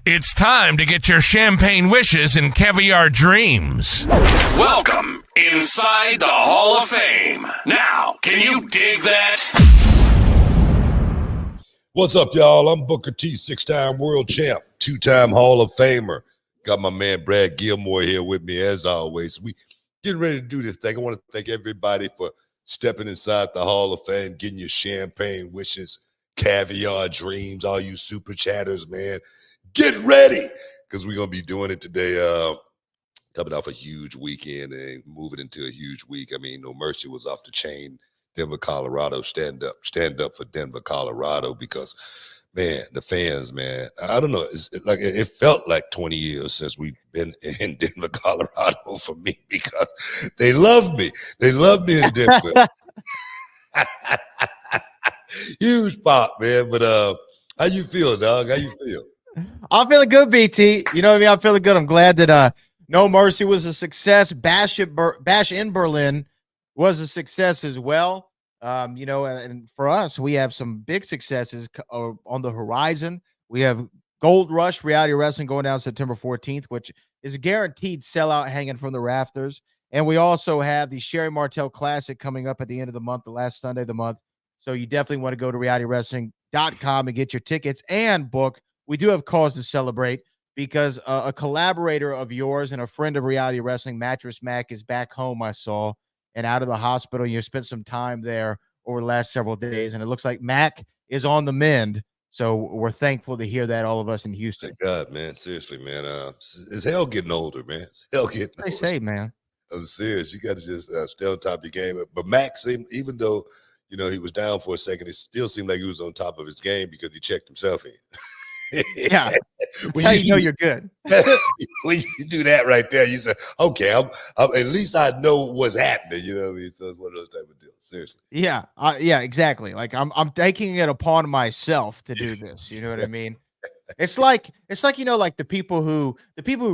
It's time to get your champagne wishes and caviar dreams. Welcome inside the Hall of Fame. Now, can you dig that? What's up, y'all? I'm Booker T, six-time world champ, two-time Hall of Famer. Got my man Brad Gilmore here with me, as always. We getting ready to do this thing. I want to thank everybody for stepping inside the Hall of Fame, getting your champagne wishes, caviar dreams, all you super chatters, man. Get ready, because we're going to be doing it today. Coming off a huge weekend and moving into a huge week. I mean, No Mercy was off the chain. Denver, Colorado, stand up for Denver, Colorado, because, man, the fans, man, I don't know. It felt like 20 years since we've been in Denver, Colorado for me, because they love me. They love me in Denver. Huge pop, man. But how you feel, dog? How you feel? I'm feeling good, BT. You know what I mean? I'm feeling good. I'm glad that No Mercy was a success. Bash in Berlin was a success as well. You know, and for us, we have some big successes on the horizon. We have Gold Rush Reality Wrestling going down September 14th, which is a guaranteed sellout hanging from the rafters. And we also have the Sherry Martel Classic coming up at the end of the month, the last Sunday of the month. So you definitely want to go to realitywrestling.com and get your tickets and book. We do have cause to celebrate because a collaborator of yours and a friend of Reality Wrestling, Mattress Mac, is back home, I saw, and out of the hospital. You spent some time there over the last several days, and it looks like Mac is on the mend. So we're thankful to hear that, all of us in Houston. Thank God, man. Seriously, man. It's hell getting older, man. It's hell getting older. They say, man. I'm serious. You got to just stay on top of your game. But Mac seemed, even though, you know, he was down for a second, it still seemed like he was on top of his game because he checked himself in. Yeah, that's how you know you're good. When you do that right there, you say, okay, I'm at least I know what's happening. You know what I mean? So it's one of those type of deals. Seriously. Yeah, yeah, exactly. Like I'm taking it upon myself to do this. You know what I mean? It's like you know, like the people who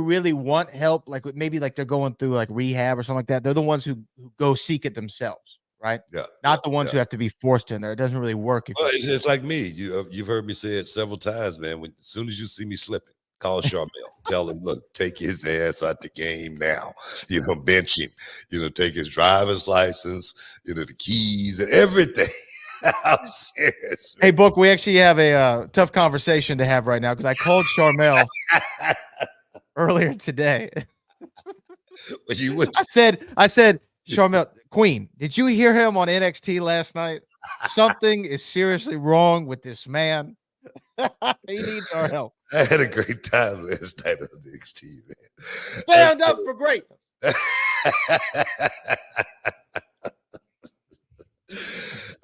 really want help, like maybe like they're going through like rehab or something like that. They're the ones who go seek it themselves. Right? Yeah. Not the ones who have to be forced in there. It doesn't really work. Well, it's like me. You've heard me say it several times, man. As soon as you see me slipping, call Charmel. Tell him, look, take his ass out the game now. You know, bench him. You know, take his driver's license, you know, the keys and everything. I'm serious. Man. Hey, Book, we actually have a tough conversation to have right now because I called Charmel earlier today. But you would. I said, Charmel, Queen, did you hear him on NXT last night? Something is seriously wrong with this man. He needs our help. I had a great time last night on NXT, man. Stand up for greatness.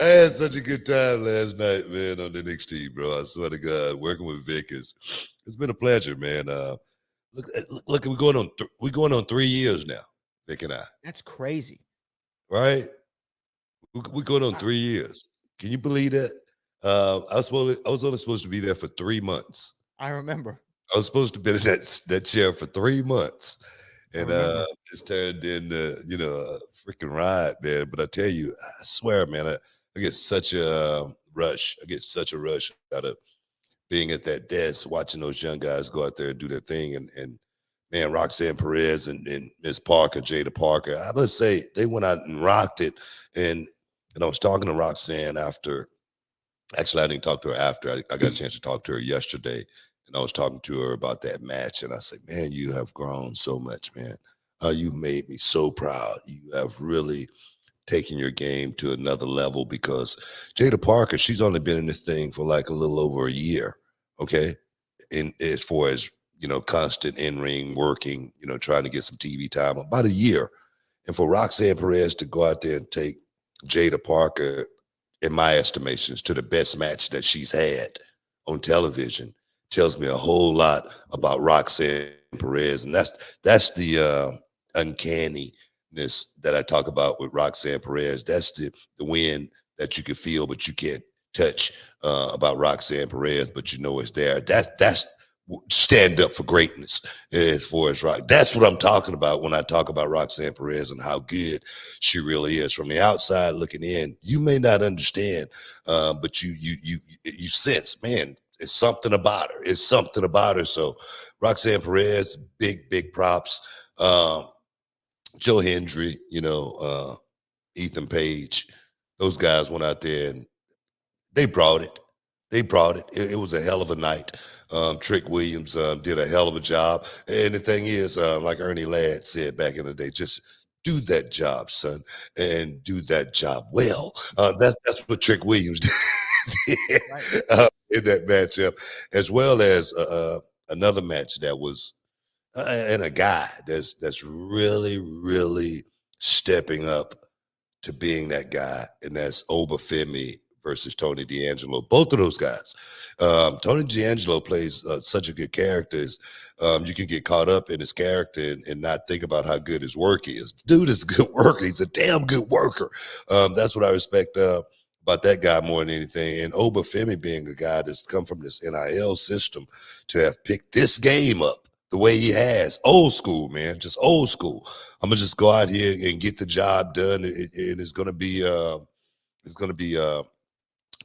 I had such a good time last night, man, on NXT, bro. I swear to God, working with Vic it's been a pleasure, man. Look, we're going on 3 years now, Vic and I. That's crazy. Right? We're going on 3 years. Can you believe that? I was only supposed to be there for 3 months. I remember. I was supposed to be in that chair for 3 months. And it's turned into, a freaking riot, man. But I tell you, I swear, man, I get such a rush. I get such a rush out of being at that desk, watching those young guys go out there and do their thing. And man, Roxanne Perez and Miss Parker, Jada Parker, I must say, they went out and rocked it. And I was talking to Roxanne after. Actually, I didn't talk to her after. I got a chance to talk to her yesterday, and I was talking to her about that match. And I said, "Man, you have grown so much, man. You've made me so proud. You have really taken your game to another level because Jada Parker, she's only been in this thing for like a little over a year, okay? And as far as, constant in-ring working, trying to get some TV time, about a year. And for Roxanne Perez to go out there and take Jada Parker, in my estimations, to the best match that she's had on television tells me a whole lot about Roxanne Perez. And that's the uncanniness that I talk about with Roxanne Perez. That's the win that you can feel, but you can't touch about Roxanne Perez, but you know it's there. That's stand up for greatness as far as rock. That's what I'm talking about when I talk about Roxanne Perez and how good she really is. From the outside looking in, you may not understand, but you sense, man, it's something about her. It's something about her. So Roxanne Perez, big props. Joe Hendry, Ethan Page, those guys went out there and they brought it. They brought it. It was a hell of a night. Trick Williams did a hell of a job. And the thing is, like Ernie Ladd said back in the day, just do that job, son, and do that job well. That's what Trick Williams did in that matchup, as well as another match that was, and a guy that's really stepping up to being that guy, and that's Obafemi versus Tony D'Angelo. Both of those guys. Tony D'Angelo plays such a good character. You can get caught up in his character and not think about how good his work is. Dude is a good worker. He's a damn good worker. That's what I respect about that guy more than anything. And Obafemi being a guy that's come from this NIL system to have picked this game up the way he has. Old school, man, just old school. I'm gonna just go out here and get the job done. And it's gonna be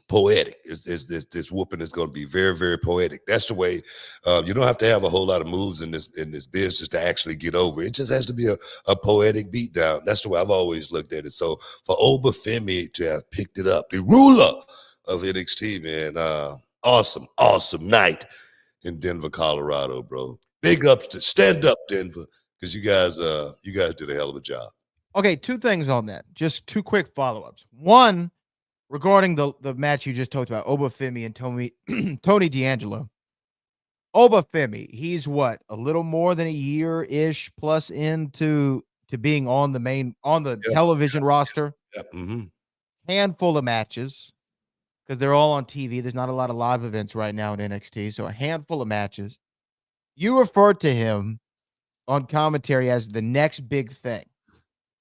poetic. This whooping is going to be very poetic. That's the way. You don't have to have a whole lot of moves in this business to actually get over. It just has to be a poetic beatdown. That's the way I've always looked at it. So for Obafemi to have picked it up, the ruler of NXT, man, awesome night in Denver, Colorado, bro. Big ups to stand up, Denver, because you guys did a hell of a job. Okay, two things on that. Just two quick follow-ups. One, regarding the match you just talked about, Obafemi and Tony D'Angelo. Obafemi, he's what, a little more than a year-ish plus into being on the television roster. Mm-hmm. Handful of matches, because they're all on TV. There's not a lot of live events right now in NXT, so a handful of matches. You referred to him on commentary as the next big thing,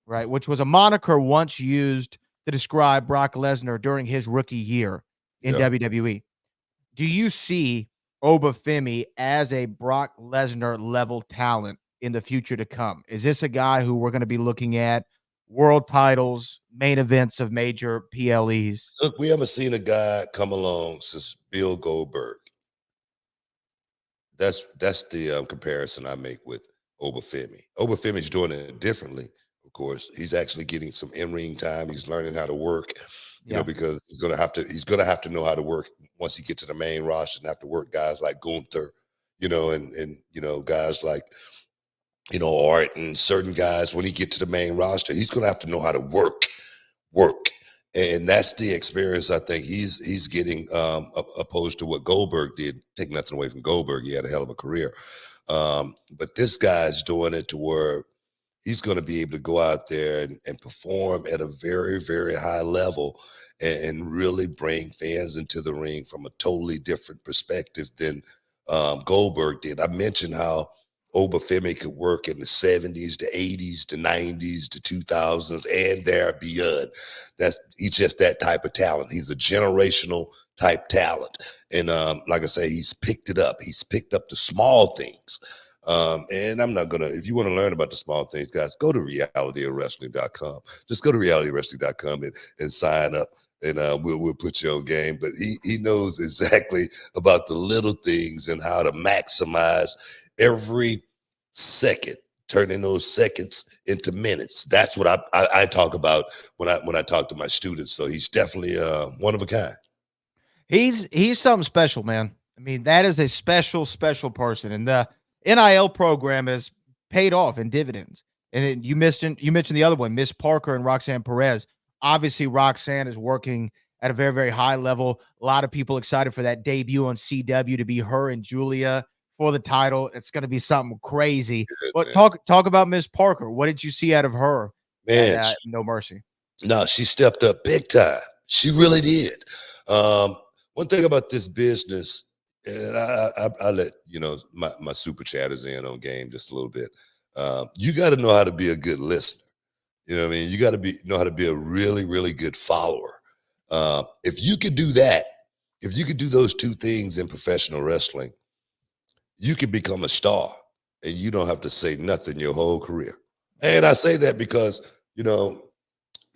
right? Which was a moniker once used to describe Brock Lesnar during his rookie year in WWE. Do you see Obafemi as a Brock Lesnar level talent in the future to come? Is this a guy who we're going to be looking at world titles, main events of major PLEs? Look, we haven't seen a guy come along since Bill Goldberg. That's the comparison I make with Obafemi. Obafemi's doing it differently. Of course, he's actually getting some in-ring time. He's learning how to work, you know, because he's gonna have to know how to work once he gets to the main roster and have to work guys like Gunther, and guys like Art and certain guys. When he gets to the main roster, he's gonna have to know how to work, and that's the experience I think he's getting opposed to what Goldberg did. Take nothing away from Goldberg, he had a hell of a career, but this guy's doing it to where he's going to be able to go out there and perform at a very high level and really bring fans into the ring from a totally different perspective than Goldberg did. I mentioned how Obafemi could work in the 70s, the 80s, the 90s, the 2000s, and there beyond. He's just that type of talent. He's a generational type talent. And like I say, he's picked it up. He's picked up the small things. And I'm not gonna, if you want to learn about the small things, guys, go to realityofwrestling.com. Just go to realitywrestling.com and sign up, and we'll put you on game. But he knows exactly about the little things and how to maximize every second, turning those seconds into minutes. That's what I talk about when I talk to my students. So he's definitely one of a kind. He's something special, man. I mean, that is a special person, and the NIL program has paid off in dividends. And then you mentioned the other one, Miss Parker and Roxanne Perez. Obviously, Roxanne is working at a very, very high level. A lot of people excited for that debut on CW to be her and Julia for the title. It's going to be something crazy. But talk about Miss Parker. What did you see out of her? Man, at No Mercy. No, she stepped up big time. She really did. One thing about this business, and I let my super chatters in on game just a little bit. You got to know how to be a good listener. You know what I mean? You got to know how to be a really, really good follower. If you could do that, if you could do those two things in professional wrestling, you could become a star, and you don't have to say nothing your whole career. And I say that because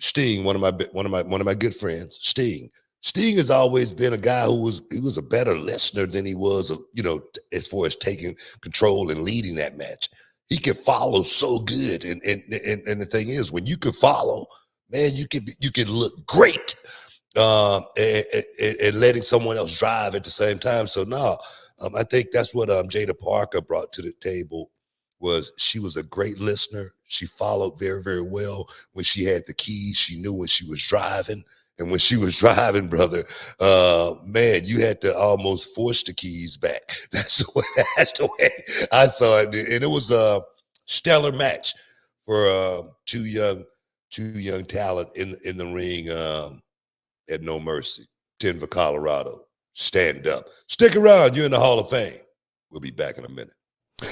Sting, one of my good friends, Sting has always been a guy who was a better listener than he was, as far as taking control and leading that match. He could follow so good, and the thing is, when you can follow, man, you can look great, and letting someone else drive at the same time. So no, I think that's what Jada Parker brought to the table. Was she was a great listener. She followed very, very well. When she had the keys, she knew when she was driving. And when she was driving, brother, man, you had to almost force the keys back. That's the way I saw it. And it was a stellar match for two young talent in the ring at No Mercy, Denver, Colorado. Stand up. Stick around. You're in the Hall of Fame. We'll be back in a minute.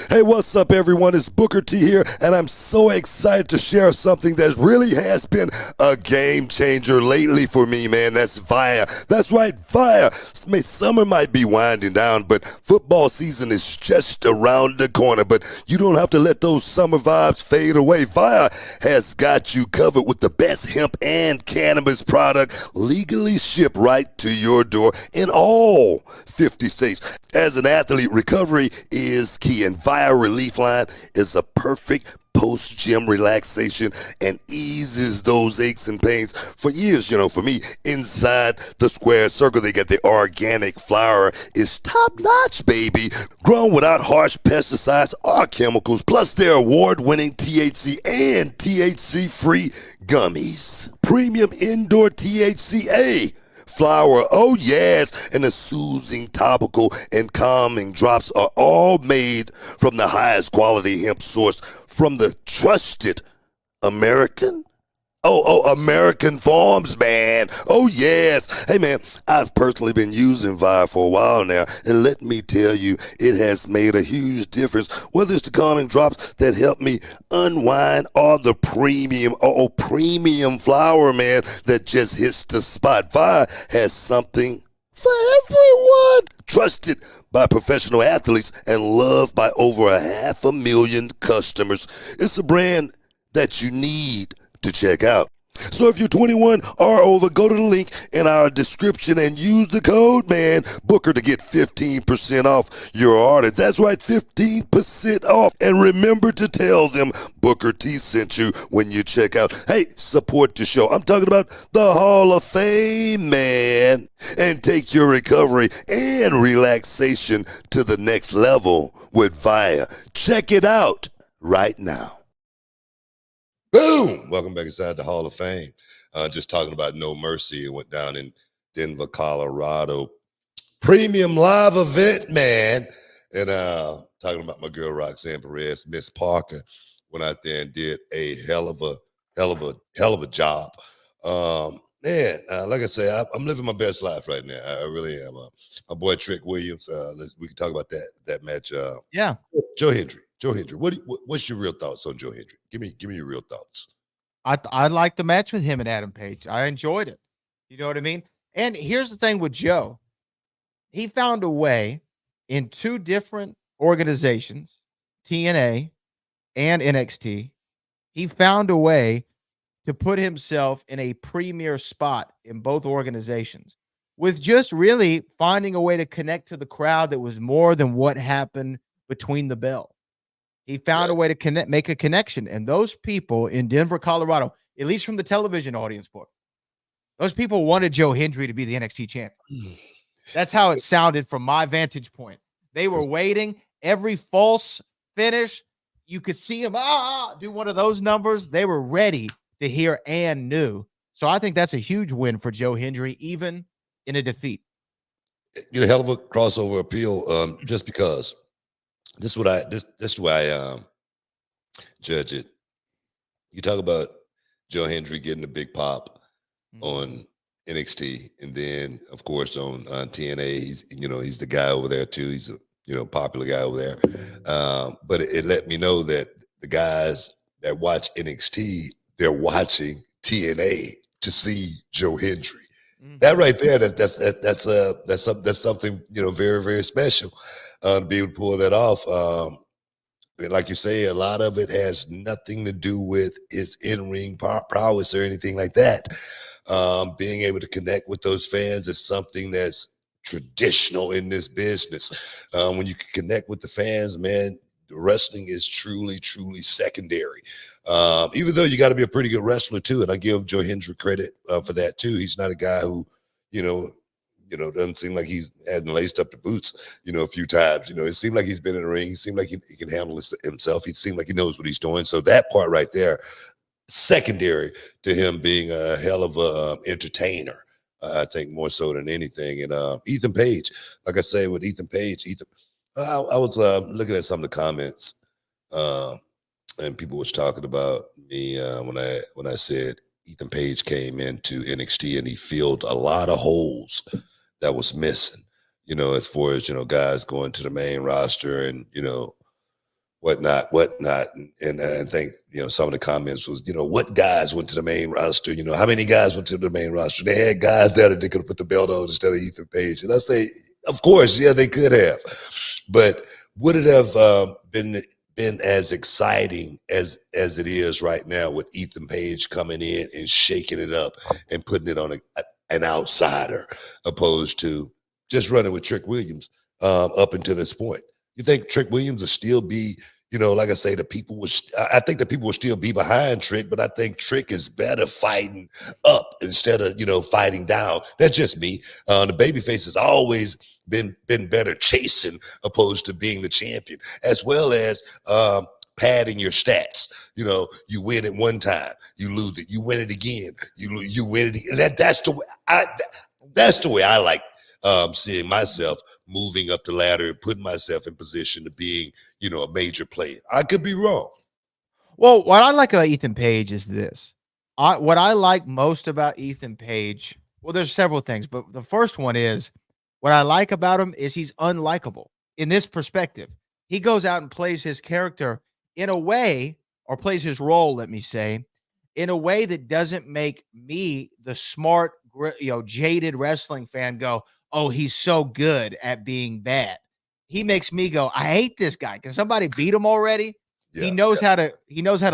Hey, what's up, everyone? It's Booker T here, and I'm so excited to share something that really has been a game changer lately for me, man. That's Via. That's right, Via. Summer might be winding down, but football season is just around the corner. But you don't have to let those summer vibes fade away. Via has got you covered with the best hemp and cannabis product legally shipped right to your door in all 50 states. As an athlete, recovery is key, and Via Relief Line is a perfect post-gym relaxation and eases those aches and pains. For years, for me, inside the square circle, they get the organic flower. It's top-notch, baby. Grown without harsh pesticides or chemicals, plus their award-winning THC and THC-free gummies. Premium indoor THCA flower, oh yes, and the soothing topical and calming drops are all made from the highest quality hemp source from the trusted American Farms, man. Oh, yes. Hey, man, I've personally been using Via for a while now, and let me tell you, it has made a huge difference, whether it's the calming drops that help me unwind or the premium flower, man, that just hits the spot. Via has something for everyone. Trusted by professional athletes and loved by over 500,000 customers. It's a brand that you need to check out. So if you're 21 or over, go to the link in our description and use the code, man, Booker, to get 15% off your order. That's right, 15% off. And remember to tell them Booker T sent you when you check out. Hey, support the show. I'm talking about the Hall of Fame, man. And take your recovery and relaxation to the next level with Via. Check it out right now. Boom! Welcome back inside the Hall of Fame. Just talking about No Mercy. It went down in Denver, Colorado. Premium live event, man. And talking about my girl Roxanne Perez, Miss Parker, went out there and did a hell of a job. Man, like I say, I'm living my best life right now. I really am. My boy Trick Williams. We can talk about that match. Yeah, Joe Hendry. What's your real thoughts on Joe Hendry? Give me your real thoughts. I like the match with him and Adam Page. I enjoyed it. You know what I mean? And here's the thing with Joe. He found a way in two different organizations TNA and NXT, he found a way to put himself in a premier spot in both organizations with just really finding a way to connect to the crowd that was more than what happened between the bell. He found Yeah. a way to connect, make a connection. And those people in Denver, Colorado, at least from the television audience book, those people wanted Joe Hendry to be the NXT champion. That's how it sounded from my vantage point. They were waiting every false finish. You could see him do one of those numbers. They were ready to hear and knew. So I think that's a huge win for Joe Hendry, even in a defeat. Hell of a crossover appeal. Just because this is the way I judge it. You talk about Joe Hendry getting a big pop on NXT, and then of course on TNA, he's the guy over there too. He's a popular guy over there. But it let me know that the guys that watch NXT, they're watching TNA to see Joe Hendry. That right there, that's something very, very special to be able to pull that off. And like you say, a lot of it has nothing to do with his in-ring prowess or anything like that. Being able to connect with those fans is something that's traditional in this business. When you can connect with the fans, man, the wrestling is truly, truly secondary. Even though you got to be a pretty good wrestler too, and I give Joe Hendry credit for that too. He's not a guy who, doesn't seem like he's hadn't laced up the boots, a few times. It seemed like he's been in the ring. He seemed like he can handle himself. He seemed like he knows what he's doing. So that part right there, secondary to him being a hell of a entertainer. I think more so than anything. And Ethan Page, like I say, with Ethan Page, I was looking at some of the comments, and people was talking about me when I said Ethan Page came into NXT and he filled a lot of holes that was missing. As far as guys going to the main roster and whatnot. And I think, some of the comments was, what guys went to the main roster? How many guys went to the main roster? They had guys there that they could have put the belt on instead of Ethan Page. And I say, of course, yeah, they could have. But would it have been as exciting as it is right now with Ethan Page coming in and shaking it up and putting it on an outsider opposed to just running with Trick Williams up until this point? You think Trick Williams will still be, like I say, I think the people will still be behind Trick, but I think Trick is better fighting up instead of, fighting down. That's just me. The babyface has always been better chasing opposed to being the champion, as well as padding your stats. You win it one time, you lose it, you win it again, you win it again. That's the way I like seeing myself moving up the ladder and putting myself in position to being, a major player. I could be wrong. Well, what I like about Ethan Page is this. What I like most about Ethan Page, well, there's several things, but the first one is what I like about him is he's unlikable in this perspective. He goes out and plays his character in a way, or plays his role, let me say, in a way that doesn't make me, the smart, jaded wrestling fan, go, oh, he's so good at being bad. He makes me go, I hate this guy. Can somebody beat him already? He knows how to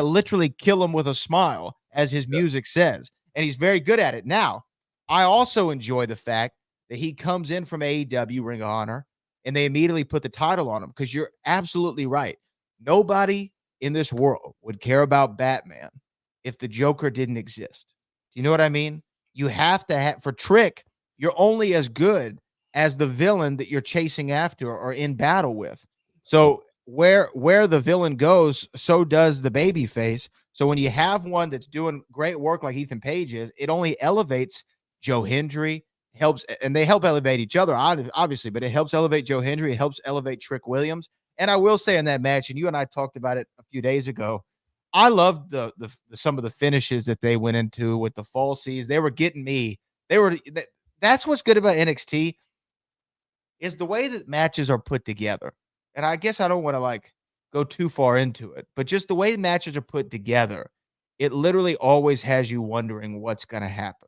literally kill him with a smile, as his music says. And he's very good at it. Now, I also enjoy the fact that he comes in from AEW, Ring of Honor, and they immediately put the title on him, because you're absolutely right. Nobody in this world would care about Batman if the Joker didn't exist. Do you know what I mean? You have to have, for Trick, you're only as good as the villain that you're chasing after or in battle with. So where the villain goes, so does the baby face. So when you have one that's doing great work like Ethan Page is, it only elevates Joe Hendry, helps, and they help elevate each other, obviously, but it helps elevate Joe Hendry, it helps elevate Trick Williams. And I will say in that match, and you and I talked about it a few days ago, I loved the some of the finishes that they went into with the falsies. They were getting me. That's what's good about NXT, is the way that matches are put together. And I guess I don't want to go too far into it, but just the way matches are put together, it literally always has you wondering what's going to happen.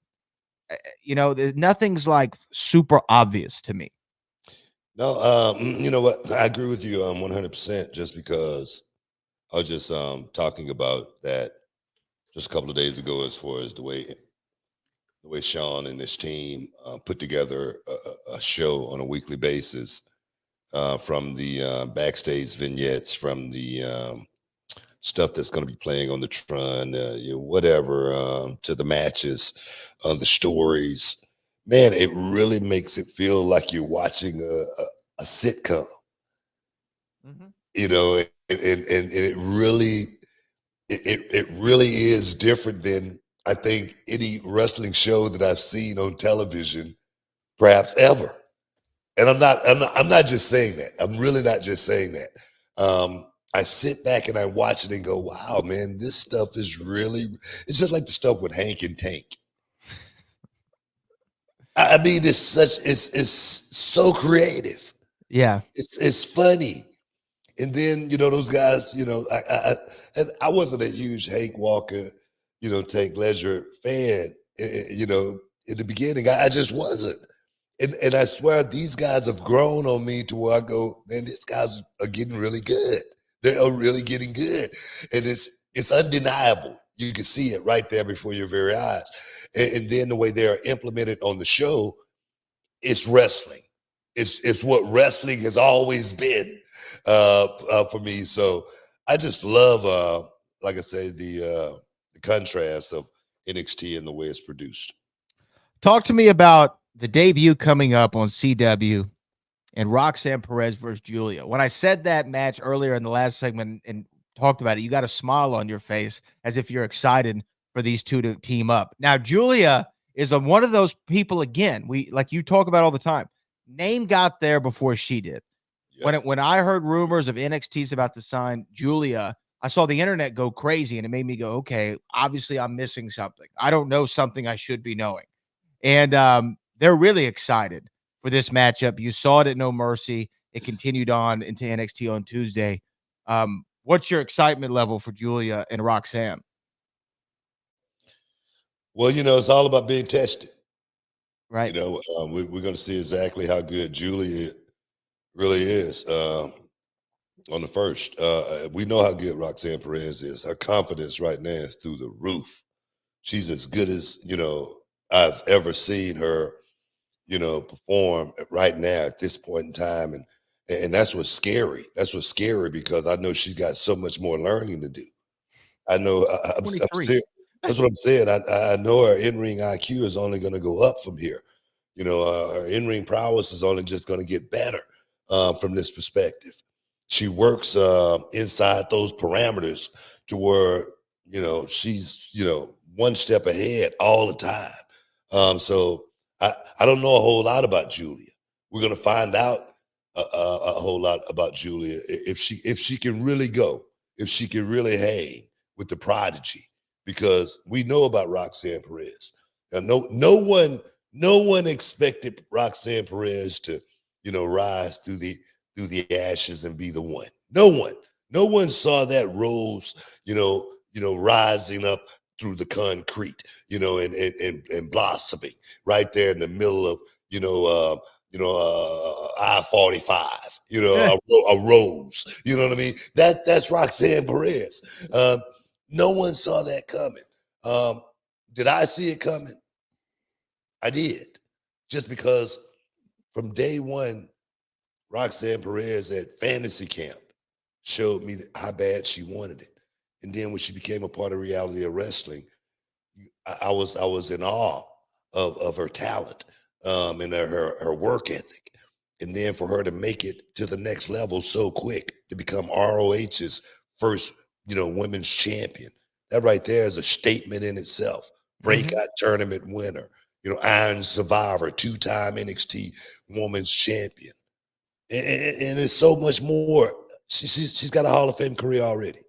Nothing's super obvious to me. No, you know what? I agree with you 100%. Just because I was just talking about that just a couple of days ago, as far as the way Sean and his team put together a show on a weekly basis, from the backstage vignettes, from the stuff that's going to be playing on the Tron, whatever, to the matches, the stories. Man, it really makes it feel like you're watching a sitcom, Mm-hmm. and it really is different than I think any wrestling show that I've seen on television, perhaps ever. And I'm not just saying that. I'm really not just saying that. I sit back and I watch it and go, wow, man, this stuff is really, it's just like the stuff with Hank and Tank. I mean, it's so creative. Yeah. It's funny. And then, those guys, and I wasn't a huge Hank Walker, Tank Ledger fan, in the beginning. I just wasn't. And I swear these guys have grown on me to where I go, man, these guys are getting really good. They are really getting good. And it's undeniable. You can see it right there before your very eyes. And then the way they are implemented on the show, it's wrestling. It's what wrestling has always been for me. So I just love, like I say, the contrast of NXT and the way it's produced. Talk to me about the debut coming up on CW and Roxanne Perez versus Julia. When I said that match earlier in the last segment and talked about it, you got a smile on your face as if you're excited for these two to team up. Now, Julia is one of those people, again, like you talk about all the time. Name got there before she did. Yep. When I heard rumors of NXT's about to sign Julia, I saw the internet go crazy, and it made me go, okay, obviously I'm missing something. I don't know something I should be knowing. And they're really excited for this matchup. You saw it at No Mercy. It continued on into NXT on Tuesday. What's your excitement level for Julia and Roxanne? Well, it's all about being tested. Right. We're going to see exactly how good Julia really is on the first. We know how good Roxanne Perez is. Her confidence right now is through the roof. She's as good as, I've ever seen her, perform right now at this point in time. And that's what's scary. That's what's scary, because I know she's got so much more learning to do. I know I'm serious. That's what I'm saying. I know her in-ring IQ is only going to go up from here. Her in-ring prowess is only just going to get better from this perspective. She works inside those parameters to where, she's, one step ahead all the time. So I don't know a whole lot about Julia. We're going to find out a whole lot about Julia if she can really go, if she can really hang with the prodigy, because we know about Roxanne Perez. Now, no one expected Roxanne Perez to, rise through the ashes and be the one. No one saw that rose, rising up through the concrete, and blossoming right there in the middle of, I-45, a rose, you know what I mean? That's Roxanne Perez. No one saw that coming. Did I see it coming? I did, just because from day one, Roxanne Perez at Fantasy Camp showed me how bad she wanted it. And then when she became a part of Reality of Wrestling, I was in awe of her talent and her work ethic. And then for her to make it to the next level so quick, to become ROH's first, women's champion, that right there is a statement in itself. Breakout tournament winner, Iron Survivor, 2-time NXT Women's Champion. And it's so much more. She's got a Hall of Fame career already.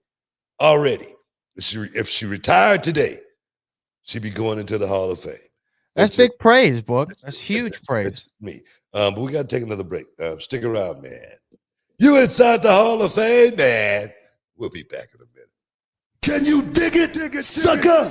If she retired today, she'd be going into the Hall of Fame. That's big praise, book. That's huge praise. That's just me. But we got to take another break. Stick around, man. You inside the Hall of Fame, man. We'll be back in a minute. Can you dig it, sucker?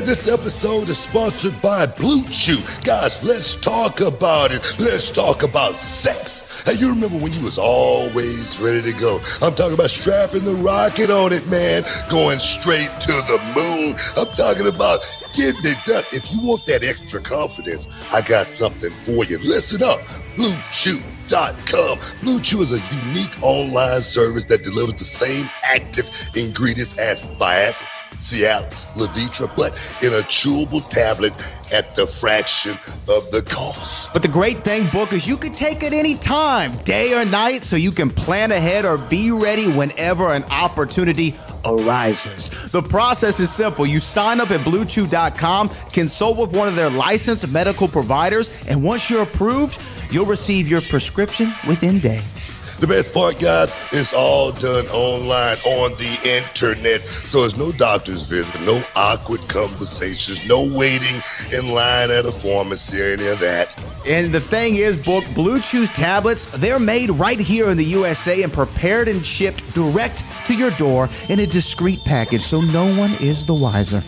Hey, this episode is sponsored by Blue Chew. Guys, let's talk about it. Let's talk about sex. Hey, you remember when you was always ready to go? I'm talking about strapping the rocket on it, man. Going straight to the moon. I'm talking about getting it done. If you want that extra confidence, I got something for you. Listen up. BlueChew.com. Blue Chew is a unique online service that delivers the same active ingredients as Viagra, Cialis, Levitra, but in a chewable tablet at the fraction of the cost. But the great thing, Book, is you can take it any time, day or night, so you can plan ahead or be ready whenever an opportunity arises. The process is simple. You sign up at BlueChew.com, consult with one of their licensed medical providers, and once you're approved, you'll receive your prescription within days. The best part, guys, it's all done online on the internet. So there's no doctor's visit, no awkward conversations, no waiting in line at a pharmacy or any of that. And the thing is, Book, Blue Chew's tablets, they're made right here in the USA and prepared and shipped direct to your door in a discreet package, so no one is the wiser.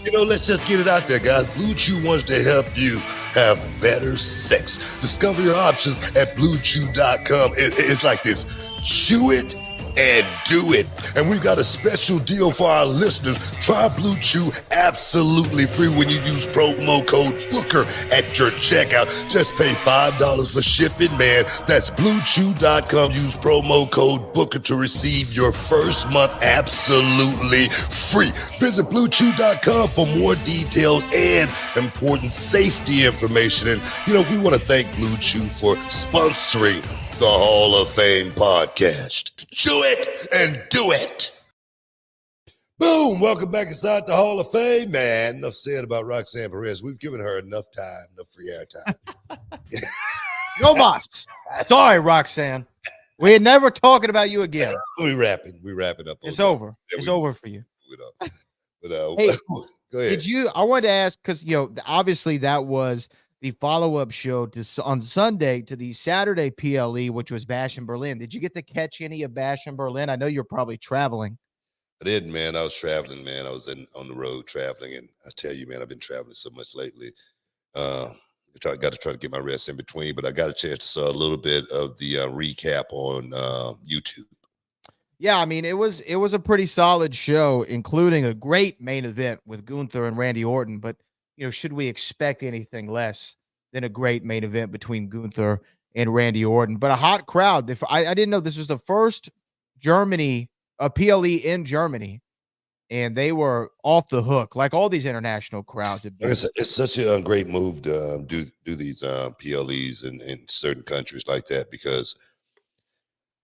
You know, let's just get it out there, guys. Blue Chew wants to help you have better sex. Discover your options at BlueChew.com. It's like this. Chew it and do it. And we've got a special deal for our listeners. Try Blue Chew absolutely free when you use promo code Booker at your checkout. Just pay $5 for shipping, man. That's BlueChew.com. Use promo code Booker to receive your first month absolutely free. Visit BlueChew.com for more details and important safety information. And, you know, we want to thank Blue Chew for sponsoring the Hall of Fame podcast. Chew it and do it. Boom. Welcome back inside the Hall of Fame, man. Enough said about Roxanne Perez. We've given her enough time, enough free air time. Go, boss. Sorry, Roxanne. We're never talking about you again. We wrapping up. It's over. It's over for you. Hey, go ahead. I wanted to ask, because, you know, obviously that was the follow-up show on Sunday to the Saturday PLE, which was Bash in Berlin. Did you get to catch any of Bash in Berlin? I know you're probably traveling. I did, man. I was traveling, man. I was on the road traveling, and I tell you, man, I've been traveling so much lately. Got to try to get my rest in between, but I got a chance to saw a little bit of the recap on YouTube. Yeah, I mean, it was a pretty solid show, including a great main event with Gunther and Randy Orton. But, you know, should we expect anything less than a great main event between Gunther and Randy Orton? But a hot crowd. I didn't know this was the first PLE in Germany, and they were off the hook, like all these international crowds have been. It's such a great move to do these PLEs in certain countries like that, because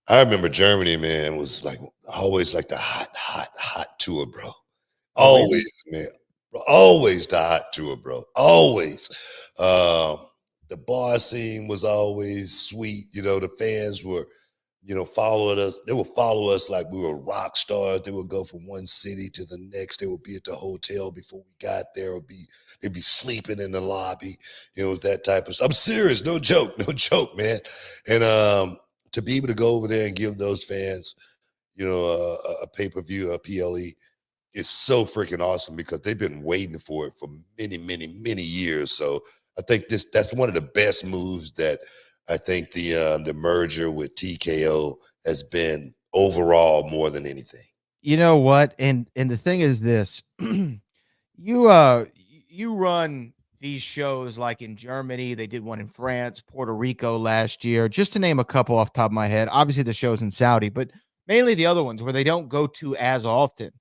I remember Germany, man, was like always like the hot tour, bro. Always, man. Always the hot tour, bro. Always. The bar scene was always sweet. You know, the fans were, you know, following us. They would follow us like we were rock stars. They would go from one city to the next. They would be at the hotel before we got there, they'd be sleeping in the lobby. You know, that type of stuff. I'm serious. No joke, man. And to be able to go over there and give those fans, you know, a pay-per-view, a PLE, is so freaking awesome, because they've been waiting for it for many years. So I think that's one of the best moves that I think the merger with TKO has been overall, more than anything. You know what? And the thing is this, you run these shows like in Germany. They did one in France, Puerto Rico last year, just to name a couple off the top of my head. Obviously the shows in Saudi, but mainly the other ones where they don't go to as often.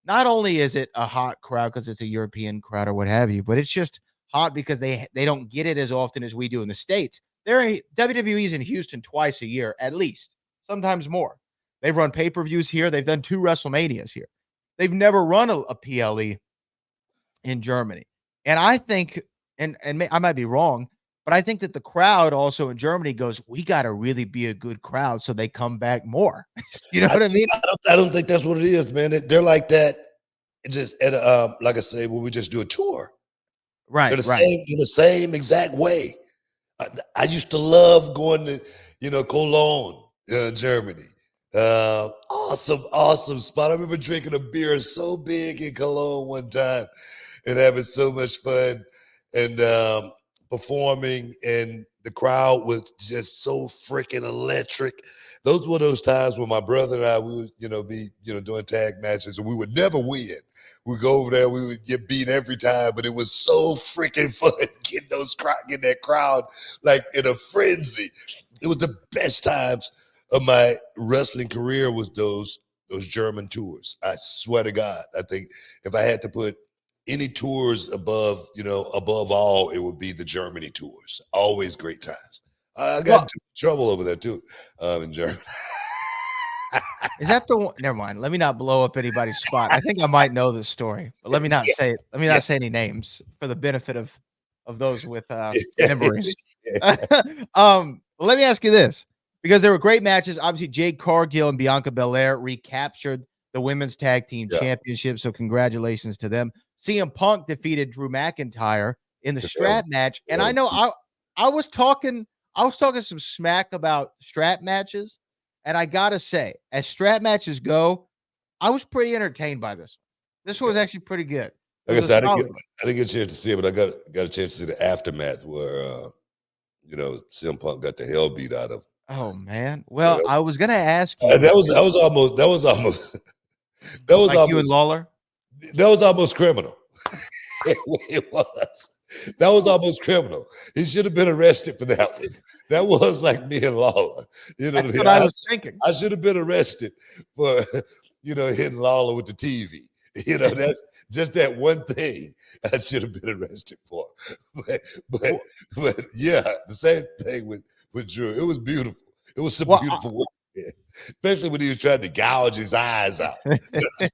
Not only is it a hot crowd because it's a European crowd or what have you, but it's just hot because they don't get it as often as we do in the States. WWE's in Houston twice a year, at least, sometimes more. They've run pay-per-views here. They've done 2 WrestleManias here. They've never run a PLE in Germany. And I think, and I might be wrong, but I think that the crowd also in Germany goes, we got to really be a good crowd, so they come back more. You know what I mean? I don't think that's what it is, man. They're like that. It just at like I say, when we just do a tour, right? They're the same exact way. I used to love going to, you know, Cologne, Germany. Awesome spot. I remember drinking a beer so big in Cologne one time, and having so much fun and performing, and the crowd was just so freaking electric. Those were those times when my brother and I, we would, be, doing tag matches, and we would never win. We'd go over there, we would get beat every time, but it was so freaking fun getting that crowd like in a frenzy. It was the best times of my wrestling career was those German tours. I swear to God, I think if I had to put any tours above all, it would be the Germany tours. Always great times. I got into trouble over there too, in Germany. Is that the one? Never mind. Let me not blow up anybody's spot. I think I might know this story, but let me not say it. Let me not say any names for the benefit of those with memories. Let me ask you this, because there were great matches. Obviously, Jade Cargill and Bianca Belair recaptured the women's tag team championship, so congratulations to them. CM Punk defeated Drew McIntyre in the strap match, and I know I was talking some smack about strap matches. And I gotta say, as strap matches go, I was pretty entertained by this. This one was actually pretty good. Like I said, I didn't get a chance to see it, but I got a chance to see the aftermath where CM Punk got the hell beat out of him. Oh man. Well, I was gonna ask you. That was almost you and Lawler. That was almost criminal. It was. That was almost criminal. He should have been arrested for that one. That was like me and Lawler. That's what I was thinking. I should have been arrested for, hitting Lawler with the TV. That's just that one thing I should have been arrested for. But yeah, the same thing with Drew. It was beautiful. It was some beautiful work. Especially when he was trying to gouge his eyes out. That was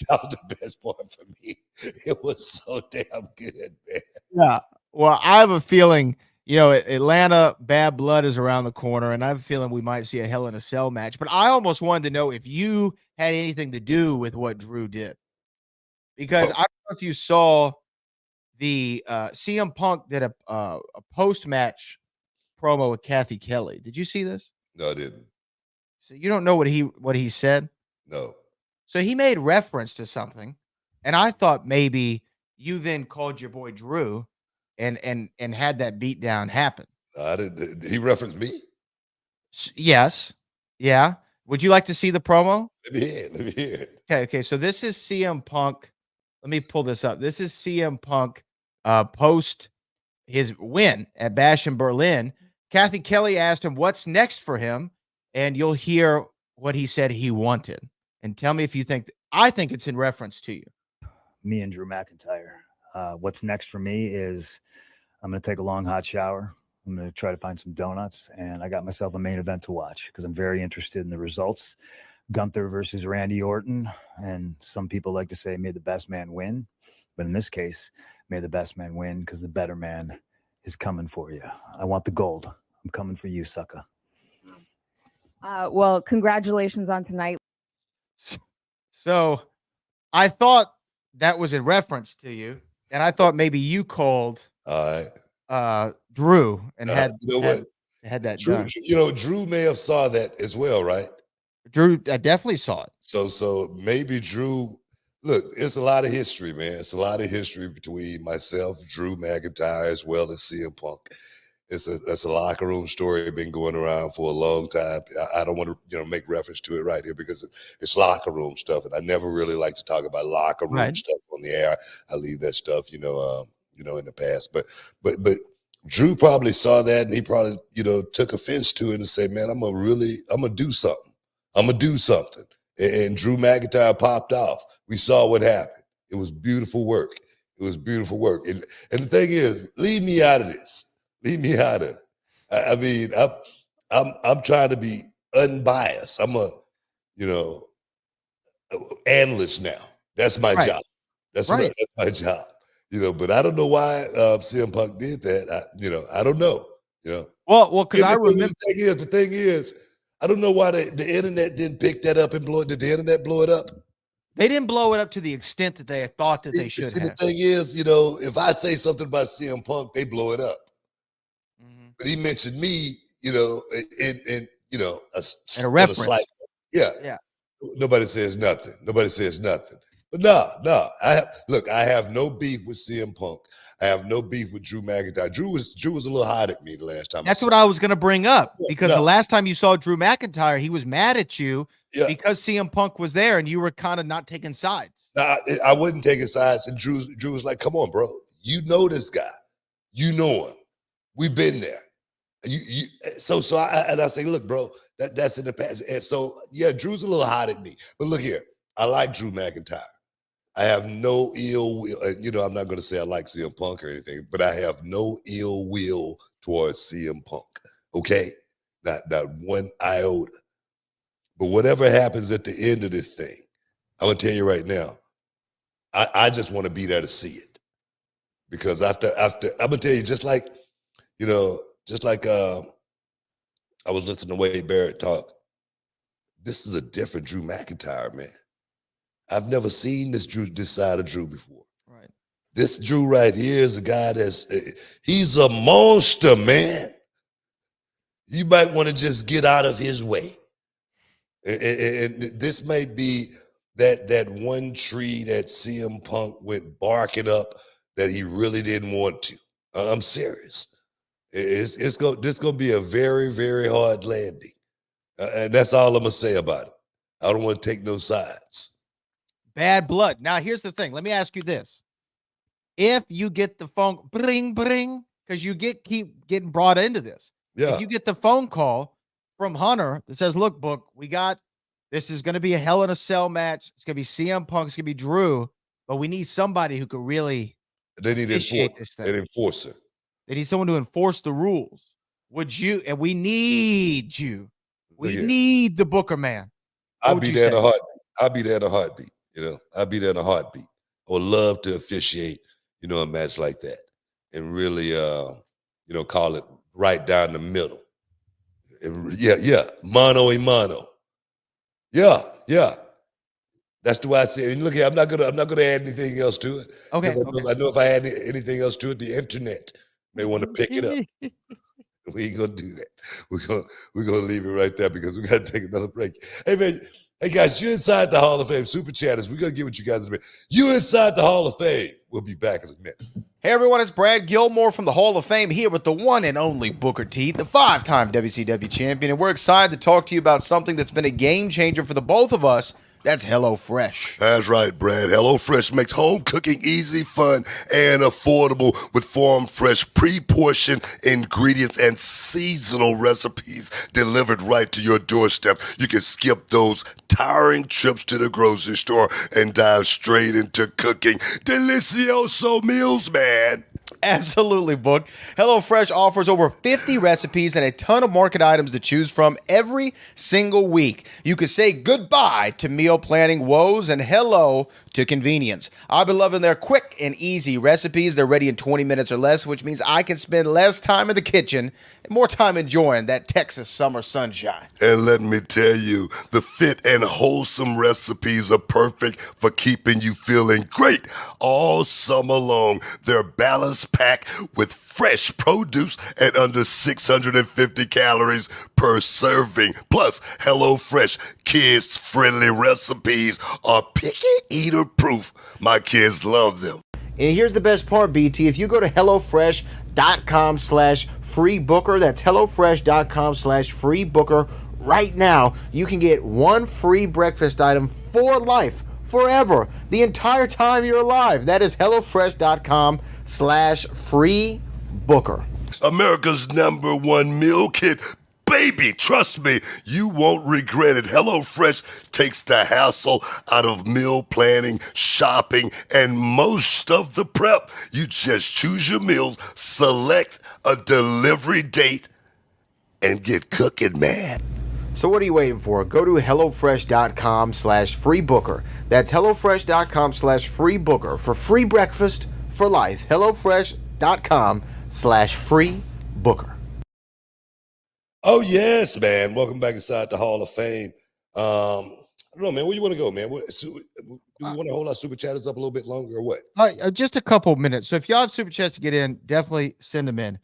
the best part for me. It was so damn good, man. Yeah. Well, I have a feeling, Atlanta Bad Blood is around the corner, and I have a feeling we might see a Hell in a Cell match. But I almost wanted to know if you had anything to do with what Drew did. Because I don't know if you saw the CM Punk did a post-match promo with Kathy Kelly. Did you see this? No, I didn't. So you don't know what he said? No. So he made reference to something, and I thought maybe you then called your boy Drew and had that beatdown happen. I didn't. Did he reference me? Yes. Yeah. Would you like to see the promo? Let me hear it. Okay. So this is CM Punk. Let me pull this up. This is CM Punk post his win at Bash in Berlin. Kathy Kelly asked him what's next for him, and you'll hear what he said he wanted. And tell me if you think I think it's in reference to you. Me and Drew McIntyre. What's next for me is I'm going to take a long hot shower. I'm going to try to find some donuts, and I got myself a main event to watch because I'm very interested in the results. Gunther versus Randy Orton, and some people like to say may the best man win, but in this case, may the best man win because the better man is coming for you. I want the gold. I'm coming for you, sucker. Well, congratulations on tonight. So I thought that was in reference to you, and I thought maybe you called Drew and had that Drew, done. Drew may have saw that as well, right? Drew, I definitely saw it. So maybe Drew. Look, it's a lot of history, man. It's a lot of history between myself, Drew McIntyre, as well as CM Punk. That's a locker room story been going around for a long time. I don't want to make reference to it right here because it's locker room stuff, and I never really like to talk about locker room stuff on the air. I leave that stuff in the past. But Drew probably saw that, and he probably took offense to it and said, "Man, I'm gonna do something. I'm gonna do something." And Drew McIntyre popped off. We saw what happened. It was beautiful work. And the thing is, leave me out of this. Leave me out of it. I mean, I'm trying to be unbiased. I'm a analyst now. That's my job. That's my job. But I don't know why CM Punk did that. I don't know. Well, because I remember the thing is, I don't know why the internet didn't pick that up and blow it. Did the internet blow it up? They didn't blow it up to the extent that they had thought that they should have. The thing is, if I say something about CM Punk, they blow it up. Mm-hmm. But he mentioned me, in a reference. Yeah. Nobody says nothing. But no. I have no beef with CM Punk. I have no beef with Drew McIntyre. Drew was a little hot at me the last time. That's what I was going to bring up, because No. the last time you saw Drew McIntyre, he was mad at you because CM Punk was there and you were kind of not taking sides. I wasn't taking sides, and Drew was like, "Come on, bro. You know this guy. You know him. We've been there." I say, look, bro, that's in the past. And so, yeah, Drew's a little hot at me. But look here, I like Drew McIntyre. I have no ill will. I'm not going to say I like CM Punk or anything, but I have no ill will towards CM Punk. Okay? Not one iota. But whatever happens at the end of this thing, I'm going to tell you right now, I just want to be there to see it. Because after I'm going to tell you, just like I was listening to Wade Barrett talk, this is a different Drew McIntyre, man. I've never seen this side of Drew before. Right. This Drew right here is a guy he's a monster, man. You might want to just get out of his way. And this may be that one tree that CM Punk went barking up that he really didn't want to. I'm serious. This gonna be a very, very hard landing. And that's all I'm gonna say about it. I don't want to take no sides. Bad blood. Now, here's the thing. Let me ask you this. If you get the phone, bring, because you keep getting brought into this. Yeah. If you get the phone call from Hunter that says, look, Book, this is going to be a Hell in a Cell match. It's going to be CM Punk. It's going to be Drew. But we need somebody who could really initiate this thing. An enforcer. They need someone to enforce the rules. And we need you. We need the Booker man. I'll be there in a heartbeat. I'll be there in a heartbeat. I'll be there in a heartbeat. I would love to officiate, a match like that and really, call it right down the middle. Mano a mano. Yeah. That's the way I say it. And look here, I'm not gonna add anything else to it. Okay. I know if I add anything else to it, the internet may want to pick it up. We ain't gonna do that. We're gonna leave it right there because we gotta take another break. Hey guys, you're inside the Hall of Fame. Super chatters, we're gonna get with you guys in a minute. You inside the Hall of Fame. We'll be back in a minute. Hey everyone, it's Brad Gilmore from the Hall of Fame here with the one and only Booker T, the 5-time WCW champion, and we're excited to talk to you about something that's been a game changer for the both of us. That's HelloFresh. That's right, Brad. HelloFresh makes home cooking easy, fun, and affordable with farm fresh, pre-portioned ingredients and seasonal recipes delivered right to your doorstep. You can skip those tiring trips to the grocery store and dive straight into cooking delicioso meals, man. Absolutely, Book. HelloFresh offers over 50 recipes and a ton of market items to choose from every single week. You can say goodbye to meal planning woes and hello to convenience. I've been loving their quick and easy recipes. They're ready in 20 minutes or less, which means I can spend less time in the kitchen and more time enjoying that Texas summer sunshine. And let me tell you, the fit and wholesome recipes are perfect for keeping you feeling great all summer long. They're balanced pack with fresh produce and under 650 calories per serving. Plus, HelloFresh kids-friendly recipes are picky eater proof. My kids love them. And here's the best part, BT. If you go to HelloFresh.com/freebooker, that's HelloFresh.com/freebooker right now, you can get one free breakfast item for life. Forever, the entire time you're alive. That is HelloFresh.com/freebooker. America's #1 meal kit. Baby, trust me, you won't regret it. HelloFresh takes the hassle out of meal planning, shopping, and most of the prep. You just choose your meals, select a delivery date, and get cooking, man. So what are you waiting for? Go to HelloFresh.com/freebooker. That's HelloFresh.com/freebooker for free breakfast for life. HelloFresh.com/freebooker. Oh, yes, man. Welcome back inside the Hall of Fame. I don't know, man. Where you want to go, man? Do we want to hold our super chatters up a little bit longer or what? Just a couple minutes. So if y'all have super chats to get in, definitely send them in.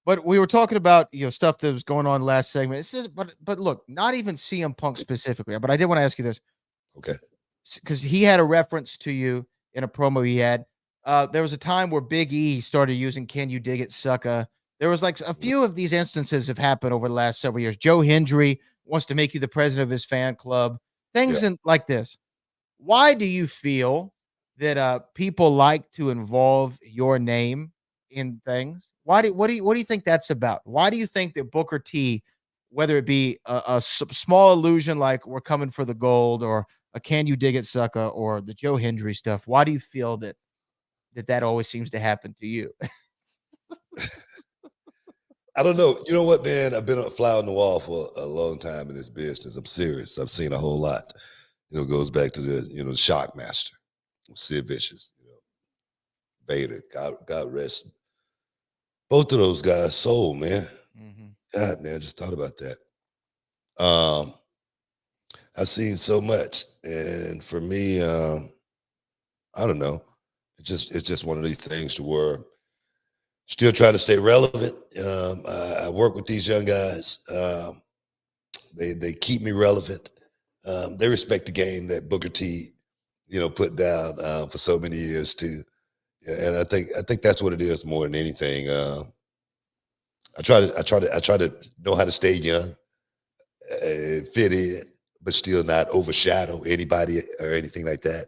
But we were talking about stuff that was going on last segment. But look, not even CM Punk specifically. But I did want to ask you this. Okay. because he had a reference to you in a promo he had. There was a time where Big E started using "Can you dig it, sucker?" There was like a few of these instances have happened over the last several years. Joe Hendry wants to make you the president of his fan club. Things like this. Why do you feel that people like to involve your name in things? What do you think that's about? Why do you think that Booker T, whether it be small illusion like "We're coming for the gold" or a "Can you dig it, sucker?" or the Joe Hendry stuff, why do you feel that always seems to happen to you? I don't know. You know what, man? I've been a fly on the wall for a long time in this business. I'm serious. I've seen a whole lot. It goes back to the, the Shockmaster, Sid Vicious, Vader, God rest both of those guys' soul, man. God, man, I just thought about that. I've seen so much, and for me, I don't know. It's just one of these things to where still trying to stay relevant. I work with these young guys. They keep me relevant. They respect the game that Booker T, put down for so many years too. Yeah, and I think that's what it is more than anything. I try to know how to stay young, fit in, but still not overshadow anybody or anything like that.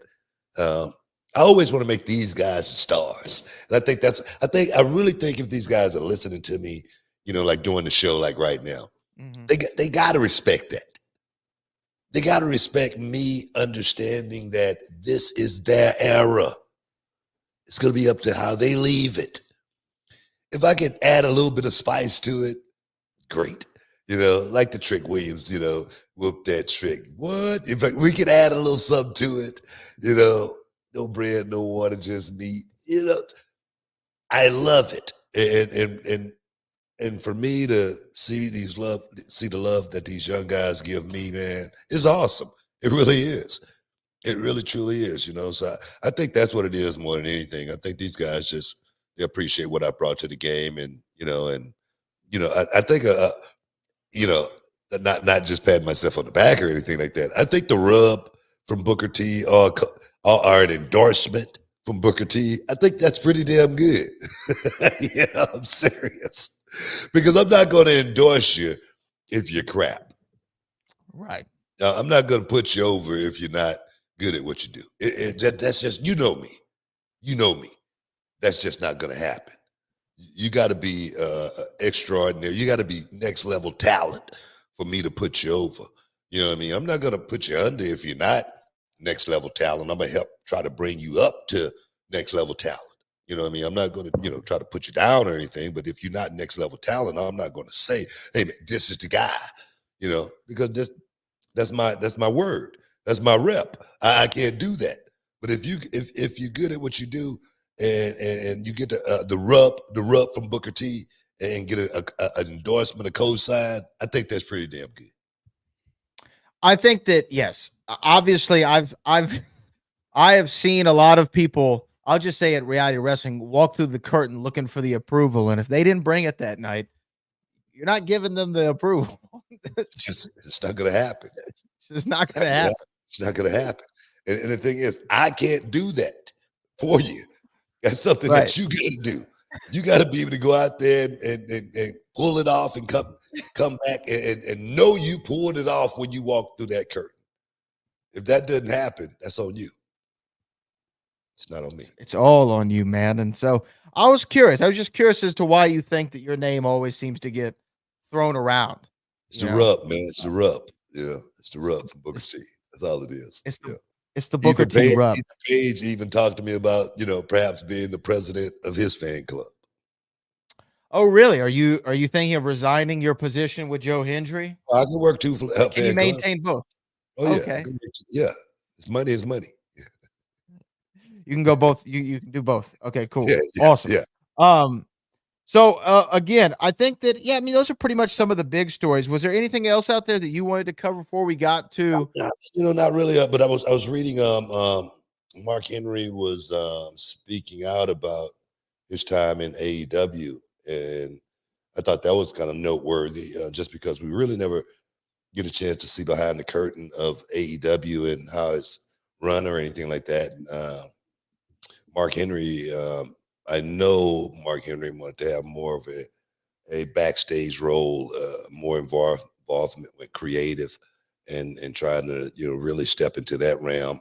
I always want to make these guys stars, and I really think if these guys are listening to me, like doing the show, like right now, they got to respect that. They got to respect me understanding that this is their era. It's going to be up to how they leave it. If I can add a little bit of spice to it, great. Like the Trick Williams, whoop that trick. What? If we could add a little something to it, no bread, no water, just meat. I love it. And for me to see the love that these young guys give me, man, is awesome. It really is. It really truly is, So I think that's what it is more than anything. I think these guys they appreciate what I brought to the game, and I think not just patting myself on the back or anything like that. I think the rub from Booker T or an endorsement from Booker T, I think that's pretty damn good. I'm serious, because I'm not going to endorse you if you're crap. Right. I'm not going to put you over if you're not good at what you do. That's just, me. That's just not going to happen. You got to be extraordinary. You got to be next level talent for me to put you over. You know what I mean? I'm not going to put you under if you're not next level talent. I'm going to help try to bring you up to next level talent. You know what I mean? I'm not going to, try to put you down or anything, but if you're not next level talent, I'm not going to say, hey, man, this is the guy, because that's my word. That's my rep. I can't do that. But if you're good at what you do, and you get the rub from Booker T and get an endorsement, a co-sign, I think that's pretty damn good. I think that, yes, obviously I have seen a lot of people, I'll just say, at reality wrestling, walk through the curtain looking for the approval, and if they didn't bring it that night, you're not giving them the approval. It's not going to happen. It's just not going to happen. It's not going to happen. And the thing is, I can't do that for you. That's something that you got to do. You got to be able to go out there and pull it off and come back and know you pulled it off when you walked through that curtain. If that doesn't happen, that's on you. It's not on me. It's all on you, man. And so I was curious. I was just curious as to why you think that your name always seems to get thrown around. It's the rub, man. It's the rub. It's the rub from Booker T. That's all it is. It's the Booker T rub. Page even talked to me about, perhaps being the president of his fan club. Oh, really? Are you thinking of resigning your position with Joe Hendry? I can work two for Can you maintain both? Oh, yeah. Okay. Yeah. It's money is money. You can go both. You can do both. Okay, cool. Yeah, awesome. Yeah. So again, I think that, I mean, those are pretty much some of the big stories. Was there anything else out there that you wanted to cover before we got to? Not really. But I was reading. Mark Henry was speaking out about his time in AEW, and I thought that was kind of noteworthy, just because we really never get a chance to see behind the curtain of AEW and how it's run or anything like that. Mark Henry, I know Mark Henry wanted to have more of a backstage role, more involvement with creative and trying to, really step into that realm,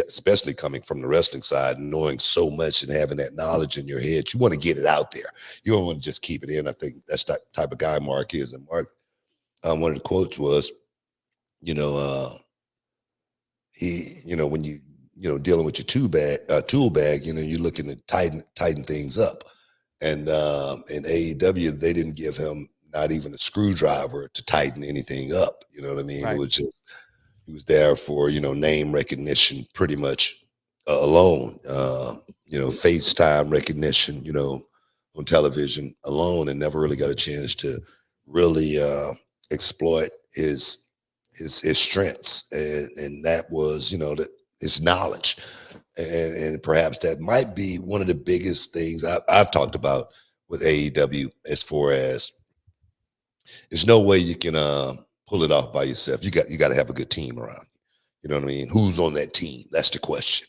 especially coming from the wrestling side, knowing so much and having that knowledge in your head. You want to get it out there. You don't want to just keep it in. I think that's the type of guy Mark is. And Mark, one of the quotes was, he, when you, dealing with your tool bag, you're looking to tighten things up. And in AEW, they didn't give him not even a screwdriver to tighten anything up. You know what I mean? Right. It was just, he was there for, name recognition pretty much alone, FaceTime recognition, on television alone, and never really got a chance to really exploit his strengths. And that was, his knowledge. And perhaps that might be one of the biggest things I've talked about with AEW, as far as there's no way you can pull it off by yourself. You got to have a good team around you. You know what I mean? Who's on that team? That's the question.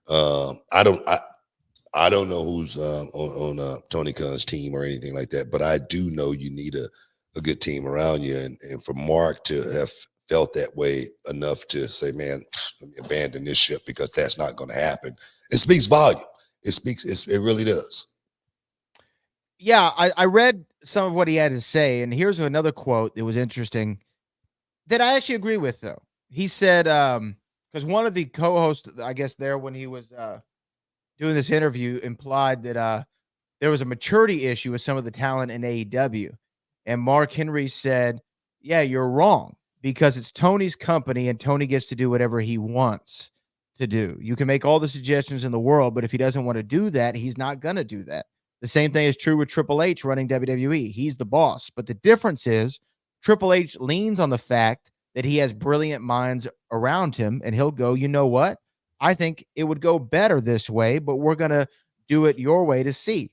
I don't know who's on Tony Khan's team or anything like that, but I do know you need a good team around you. And for Mark to have felt that way enough to say, man, let me abandon this ship because that's not going to happen. It speaks volume. It really does. Yeah, I read some of what he had to say, and here's another quote that was interesting that I actually agree with, though. He said, because one of the co-hosts, I guess, there when he was doing this interview implied that there was a maturity issue with some of the talent in AEW. And Mark Henry said, yeah, you're wrong, because it's Tony's company and Tony gets to do whatever he wants to do. You can make all the suggestions in the world, but if he doesn't want to do that, he's not going to do that. The same thing is true with Triple H running WWE. He's the boss. But the difference is Triple H leans on the fact that he has brilliant minds around him, and he'll go, you know what? I think it would go better this way, but we're going to do it your way to see.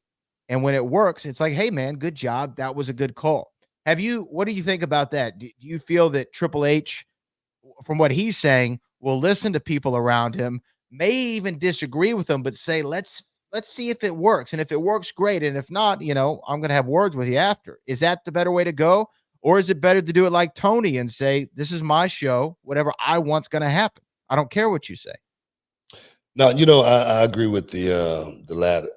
And when it works, it's like, hey, man, good job. That was a good call. What do you think about that? Do you feel that Triple H, from what he's saying, will listen to people around him, may even disagree with them, but say, let's see if it works. And if it works, great. And if not, I'm going to have words with you after. Is that the better way to go? Or is it better to do it like Tony and say, this is my show, whatever I want's going to happen? I don't care what you say. No, I agree with the latter.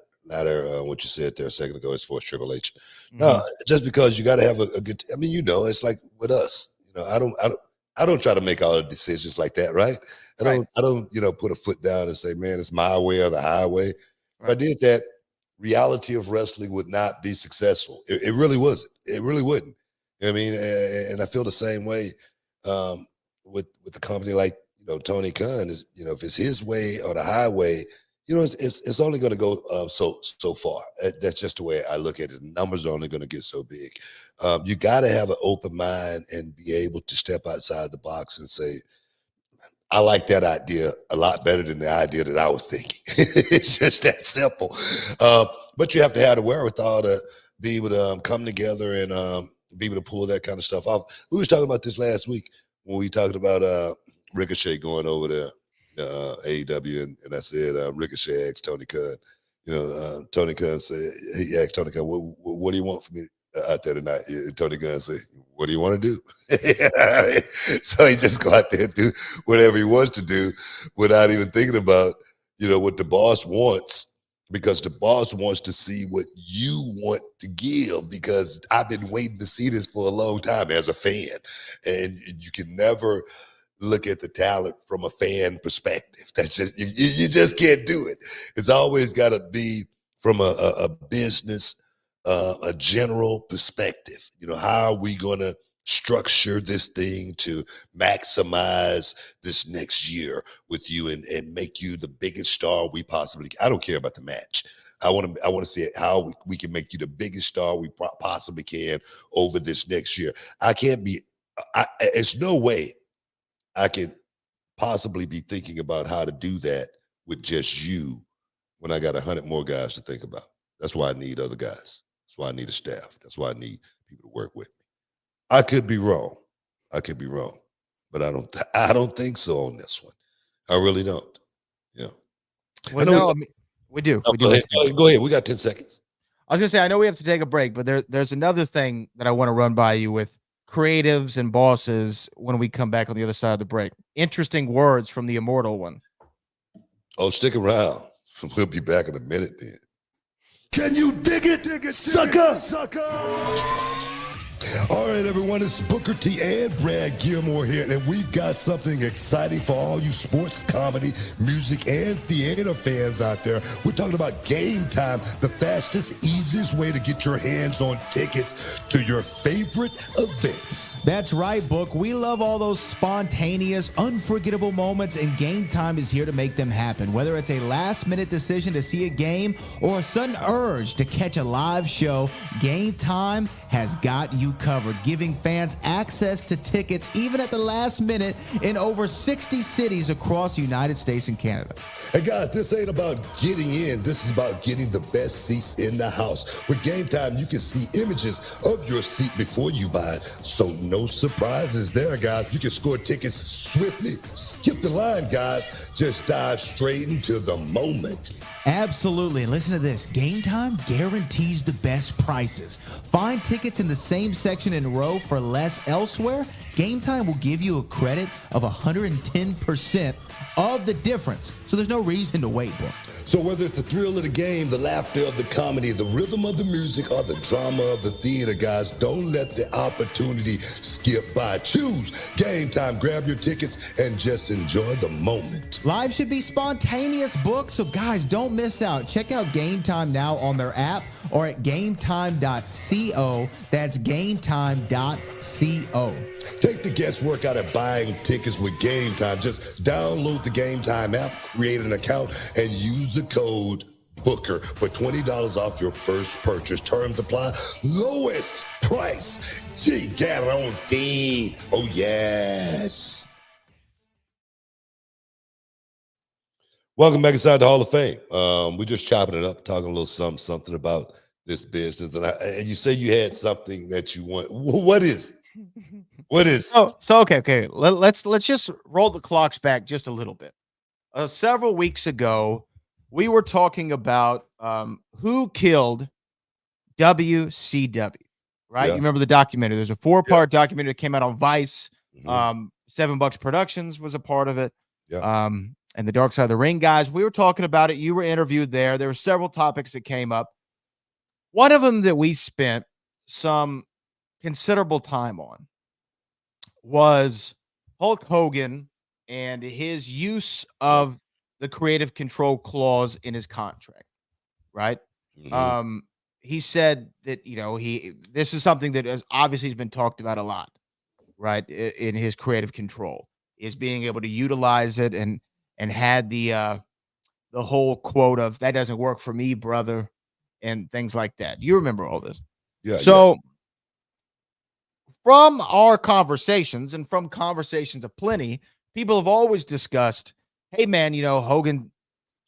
What you said there a second ago, as far as Triple H. No, just because you got to have a good. I mean, it's like with us. I don't try to make all the decisions like that, right? I don't, put a foot down and say, man, it's my way or the highway. If I did that, reality of wrestling would not be successful. It really wasn't. It really wouldn't. I mean, and I feel the same way with the company like Tony Khan is. If it's his way or the highway, it's only going to go so far. That's just the way I look at it. The numbers are only going to get so big. You got to have an open mind and be able to step outside the box and say, I like that idea a lot better than the idea that I was thinking. It's just that simple. But you have to have the wherewithal to be able to come together and be able to pull that kind of stuff off. We was talking about this last week when we talked about Ricochet going over to AEW, and I said Ricochet asked Tony Khan. Tony Khan said, he asked Tony Khan, what do you want from me out there tonight? Tony Khan said, what do you want to do? So he just go out there and do whatever he wants to do without even thinking about, what the boss wants, because the boss wants to see what you want to give, because I've been waiting to see this for a long time as a fan. And you can never look at the talent from a fan perspective. That's just, you just can't do it. It's always got to be from a business, a general perspective. How are we going to structure this thing to maximize this next year with you and make you the biggest star we possibly can. I don't care about the match. I want to see how we can make you the biggest star we possibly can over this next year. It's no way I could possibly be thinking about how to do that with just you when I got 100 more guys to think about. That's why I need other guys. That's why I need a staff. That's why I need people to work with me. I could be wrong. But I don't think so on this one. I really don't. Yeah. Well, I know no, I mean, we do. Oh, We go do. ahead. Go ahead. We got 10 seconds. I was gonna say, I know we have to take a break, but there's another thing that I want to run by you with creatives and bosses when we come back on the other side of the break. Interesting words from the immortal one. Oh, stick around. We'll be back in a minute then. Can you dig it, sucker? All right, everyone, it's Booker T and Brad Gilmore here, and we've got something exciting for all you sports, comedy, music, and theater fans out there. We're talking about Game Time, the fastest, easiest way to get your hands on tickets to your favorite events. That's right, Book. We love all those spontaneous, unforgettable moments, and Game Time is here to make them happen. Whether it's a last-minute decision to see a game or a sudden urge to catch a live show, Game Time has got you covered, giving fans access to tickets even at the last minute in over 60 cities across the United States and Canada. And guys, this ain't about getting in. This is about getting the best seats in the house. With Game Time, you can see images of your seat before you buy it. So no surprises there, guys. You can score tickets swiftly. Skip the line, guys. Just dive straight into the moment. Absolutely. And listen to this. Game Time guarantees the best prices. Find tickets in the same section and row for less elsewhere. Game Time will give you a credit of 110% of the difference. So there's no reason to wait, Book. So whether it's the thrill of the game, the laughter of the comedy, the rhythm of the music, or the drama of the theater, guys, don't let the opportunity skip by. Choose Game Time. Grab your tickets and just enjoy the moment. Live should be spontaneous, Book. So guys, don't miss out. Check out Game Time now on their app or at gametime.co. That's gametime.co. Take the guesswork out of buying tickets with Game Time. Just download the Game Time app, create an account, and use the code BOOKER for $20 off your first purchase. Terms apply. Lowest price. Guaranteed. Oh, yes. Welcome back inside the Hall of Fame. We're just chopping it up, talking a little something about this business. And you say you had something that you want. What is it? What is it? So okay. Let's just roll the clocks back just a little bit. Several weeks ago, we were talking about who killed WCW, right? Yeah. You remember the documentary? There's a 4-part documentary that came out on Vice. Mhm. $7 Productions was a part of it. Yeah. And the Dark Side of the Ring guys. We were talking about it. You were interviewed there. There were several topics that came up. One of them that we spent some considerable time on was Hulk Hogan and his use of the creative control clause in his contract, right? Mhm. He said that, this is something that has obviously has been talked about a lot, right? In his creative control is being able to utilize it and had the whole quote of "that doesn't work for me, brother," and things like that. You remember all this. Yeah. So from our conversations and from conversations of plenty, people have always discussed, hey, man, Hogan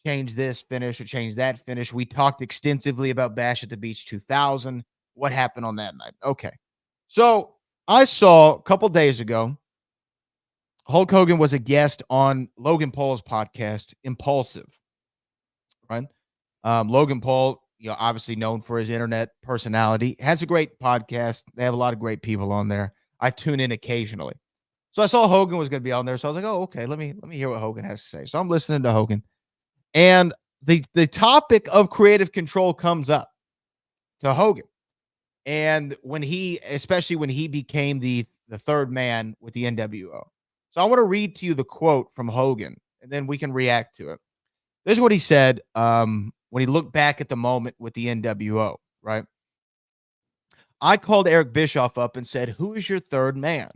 changed this finish or changed that finish. We talked extensively about Bash at the Beach 2000. What happened on that night? Okay. So I saw a couple days ago, Hulk Hogan was a guest on Logan Paul's podcast, Impulsive, right? Logan Paul, obviously known for his internet personality, has a great podcast. They have a lot of great people on there. I tune in occasionally. So I saw Hogan was going to be on there. So I was like, oh, okay, let me hear what Hogan has to say. So I'm listening to Hogan. And the topic of creative control comes up to Hogan. And especially when he became the third man with the NWO. So I want to read to you the quote from Hogan, and then we can react to it. This is what he said when he looked back at the moment with the NWO, right? I called Eric Bischoff up and said, who is your third man?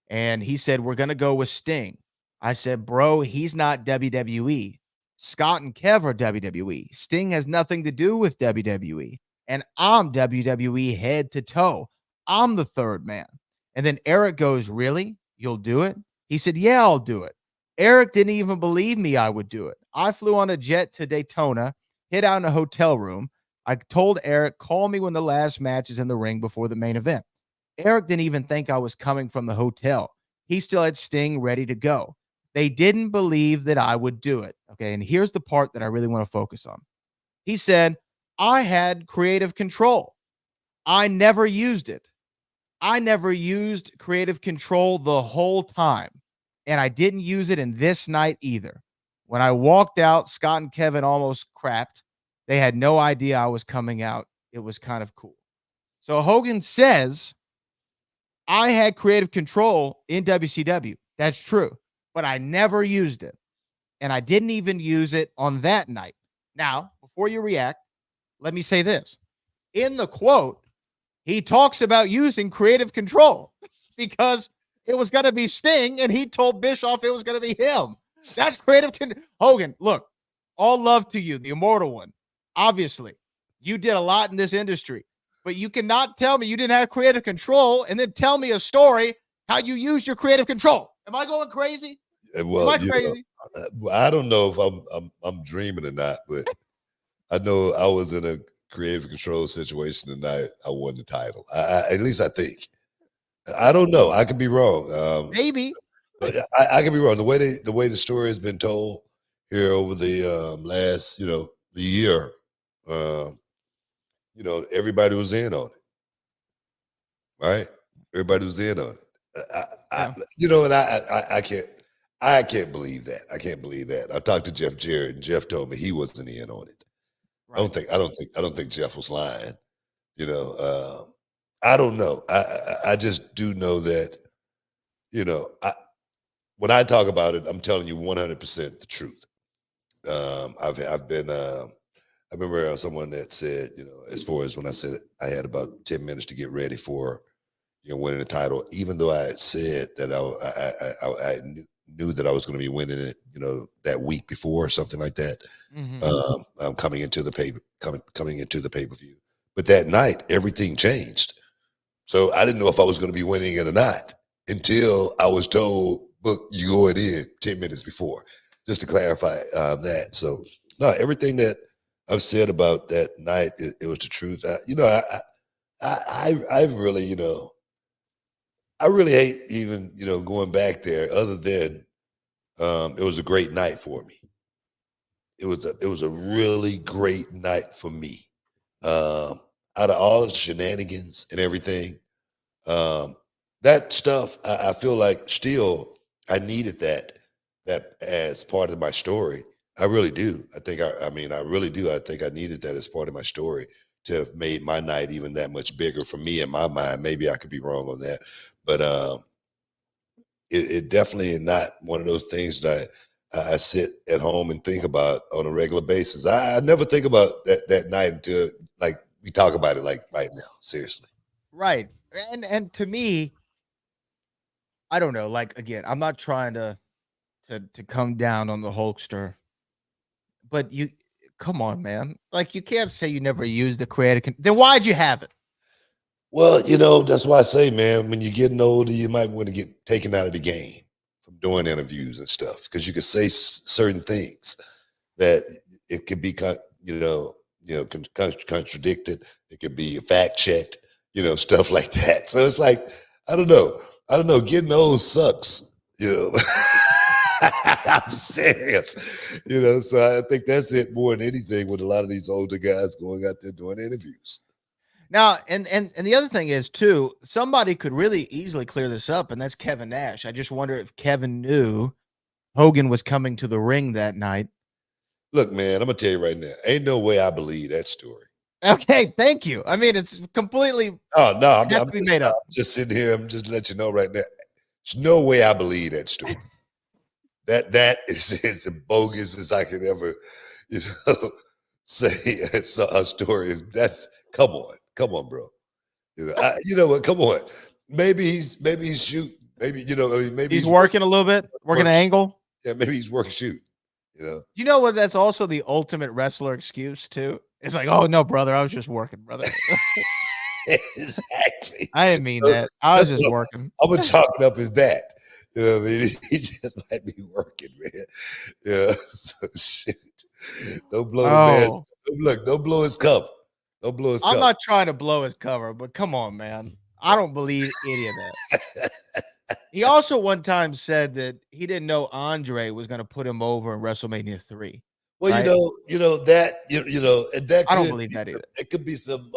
And he said, we're going to go with Sting. I said, bro, he's not WWE. Scott and Kev are WWE. Sting has nothing to do with WWE. And I'm WWE head to toe. I'm the third man. And then Eric goes, really? You'll do it? He said, yeah, I'll do it. Eric didn't even believe me I would do it. I flew on a jet to Daytona, hid out in a hotel room. I told Eric, call me when the last match is in the ring before the main event. Eric didn't even think I was coming from the hotel. He still had Sting ready to go. They didn't believe that I would do it. Okay. And here's the part that I really want to focus on. He said, I had creative control. I never used it. I never used creative control the whole time. And I didn't use it in this night either. When I walked out, Scott and Kevin almost crapped. They had no idea I was coming out. It was kind of cool. So Hogan says, I had creative control in WCW. That's true. But I never used it. And I didn't even use it on that night. Now, before you react, let me say this. In the quote, he talks about using creative control because it was going to be Sting, and he told Bischoff it was going to be him. That's creative Hogan, look, all love to you, the immortal one. Obviously, you did a lot in this industry, but you cannot tell me you didn't have creative control and then tell me a story how you used your creative control. Am I going crazy? Well, Am I crazy? I don't know if I'm dreaming or not, but I know I was in a creative control situation tonight. I won the title. At least I think. I don't know. I could be wrong. Maybe. But I could be wrong. The way the story has been told here over the last, the year, everybody was in on it. Right? Everybody was in on it. And I can't believe that. I can't believe that. I talked to Jeff Jarrett, and Jeff told me he wasn't in on it. Right. I don't think Jeff was lying. I don't know. I just do know that, when I talk about it, I'm telling you 100% the truth. I've been I remember someone that said, as far as when I said I had about 10 minutes to get ready for, winning the title, even though I had said that I knew that I was going to be winning it, that week before or something like that. Mm-hmm. Coming into the pay-per-view. But that night, everything changed. So I didn't know if I was going to be winning it or not until I was told, "Look, you going in 10 minutes before." Just to clarify that. So no, everything that I've said about that night, it was the truth. I really, I really hate even, going back there. Other than it was a great night for me. It was a really great night for me. Out of all the shenanigans and everything, that stuff, I feel like still I needed that as part of my story. I really do. I really do. I think I needed that as part of my story to have made my night even that much bigger for me in my mind. Maybe I could be wrong on that, but it definitely is not one of those things that I sit at home and think about on a regular basis. I never think about that night until like we talk about it like right now. Seriously. Right. And to me, I don't know. Like, again, I'm not trying to come down on the Hulkster, but come on, man. Like, you can't say you never used the creative. Then why'd you have it? Well, that's why I say, man, when you're getting older, you might want to get taken out of the game from doing interviews and stuff, because you could say certain things that it could be, contradicted. It could be fact checked, stuff like that. So it's like, I don't know. Getting old sucks, I'm serious, so I think that's it more than anything with a lot of these older guys going out there doing interviews. Now, and the other thing is too, somebody could really easily clear this up, and that's Kevin Nash. I just wonder if Kevin knew Hogan was coming to the ring that night. Look, man, I'm gonna tell you right now, ain't no way I believe that story. Okay, thank you. I mean, it's completely. Oh no, I'm made up. I'm just sitting here. I'm just letting you know right now. There's no way I believe that story. that is as bogus as I could ever, say a story. That's come on, bro. You know what? Come on. Maybe he's shooting. Maybe maybe he's working a little bit, working an angle. Yeah, maybe he's working shoot. You know what? That's also the ultimate wrestler excuse too. It's like, oh no, brother, I was just working, brother. Exactly. I didn't mean that. I was just working. I'm gonna chalk it up as that. You know what I mean? He just might be working, man. So shoot. Don't blow the man's. Look, don't blow his cover. Don't blow his cover. I'm not trying to blow his cover, but come on, man. I don't believe any of that. He also one time said that he didn't know Andre was going to put him over in WrestleMania 3. Well, right? and that I don't could believe that either. it could be some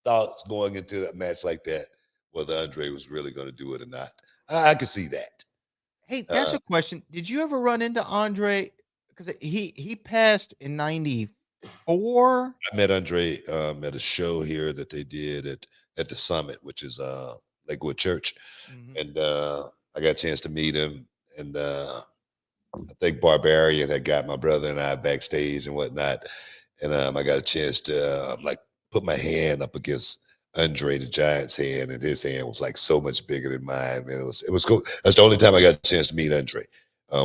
thoughts going into a match like that, whether Andre was really going to do it or not. I could see that. Hey, that's a question. Did you ever run into Andre? Because he passed in '94. I met Andre at a show here that they did at the Summit, which is Lakewood Church, and I got a chance to meet him. And I think Barbarian had got my brother and I backstage and whatnot, and I got a chance to like put my hand up against Andre the Giant's hand, and his hand was like so much bigger than mine. Man, it was cool. That's the only time I got a chance to meet Andre,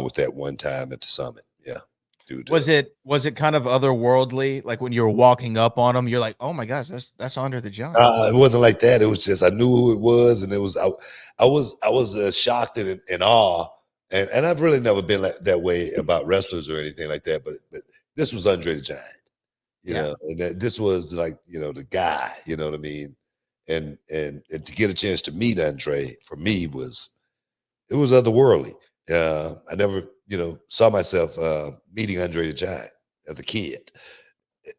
with that one time at the Summit. Yeah. Dude, Was it kind of otherworldly? Like when you were walking up on him, you're like, "Oh my gosh, that's Andre the Giant." It wasn't like that. It was just I knew who it was, and it was I was shocked and in awe, and I've really never been like that way about wrestlers or anything like that. But this was Andre the Giant, you know, and this was like the guy, you know what I mean, and to get a chance to meet Andre for me was otherworldly. I never saw myself meeting Andre the Giant as a kid,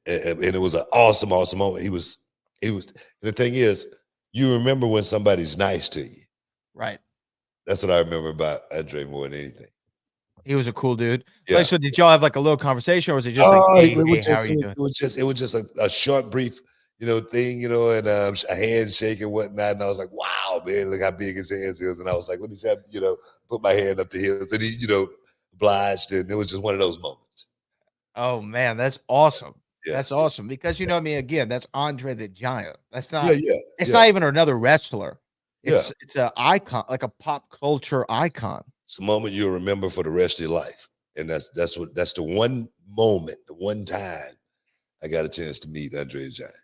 and it was an awesome moment. He was. The thing is, you remember when somebody's nice to you. Right. That's what I remember about Andre more than anything. He was a cool dude. Yeah. So did y'all have like a little conversation, or was it just like, hey, how are you doing? It was just a short, brief, thing, and a handshake and whatnot. And I was like, wow, man, look how big his hands is. And I was like, let me see, put my hand up to his, and he, obliged, and it was just one of those moments. Oh man, that's awesome. Yeah, That's awesome because I mean, again, that's Andre the Giant. That's not. It's yeah. not even another wrestler. It's Yeah. it's an icon, like a pop culture icon. It's a moment you'll remember for the rest of your life, and that's the one moment, the one time I got a chance to meet Andre the Giant.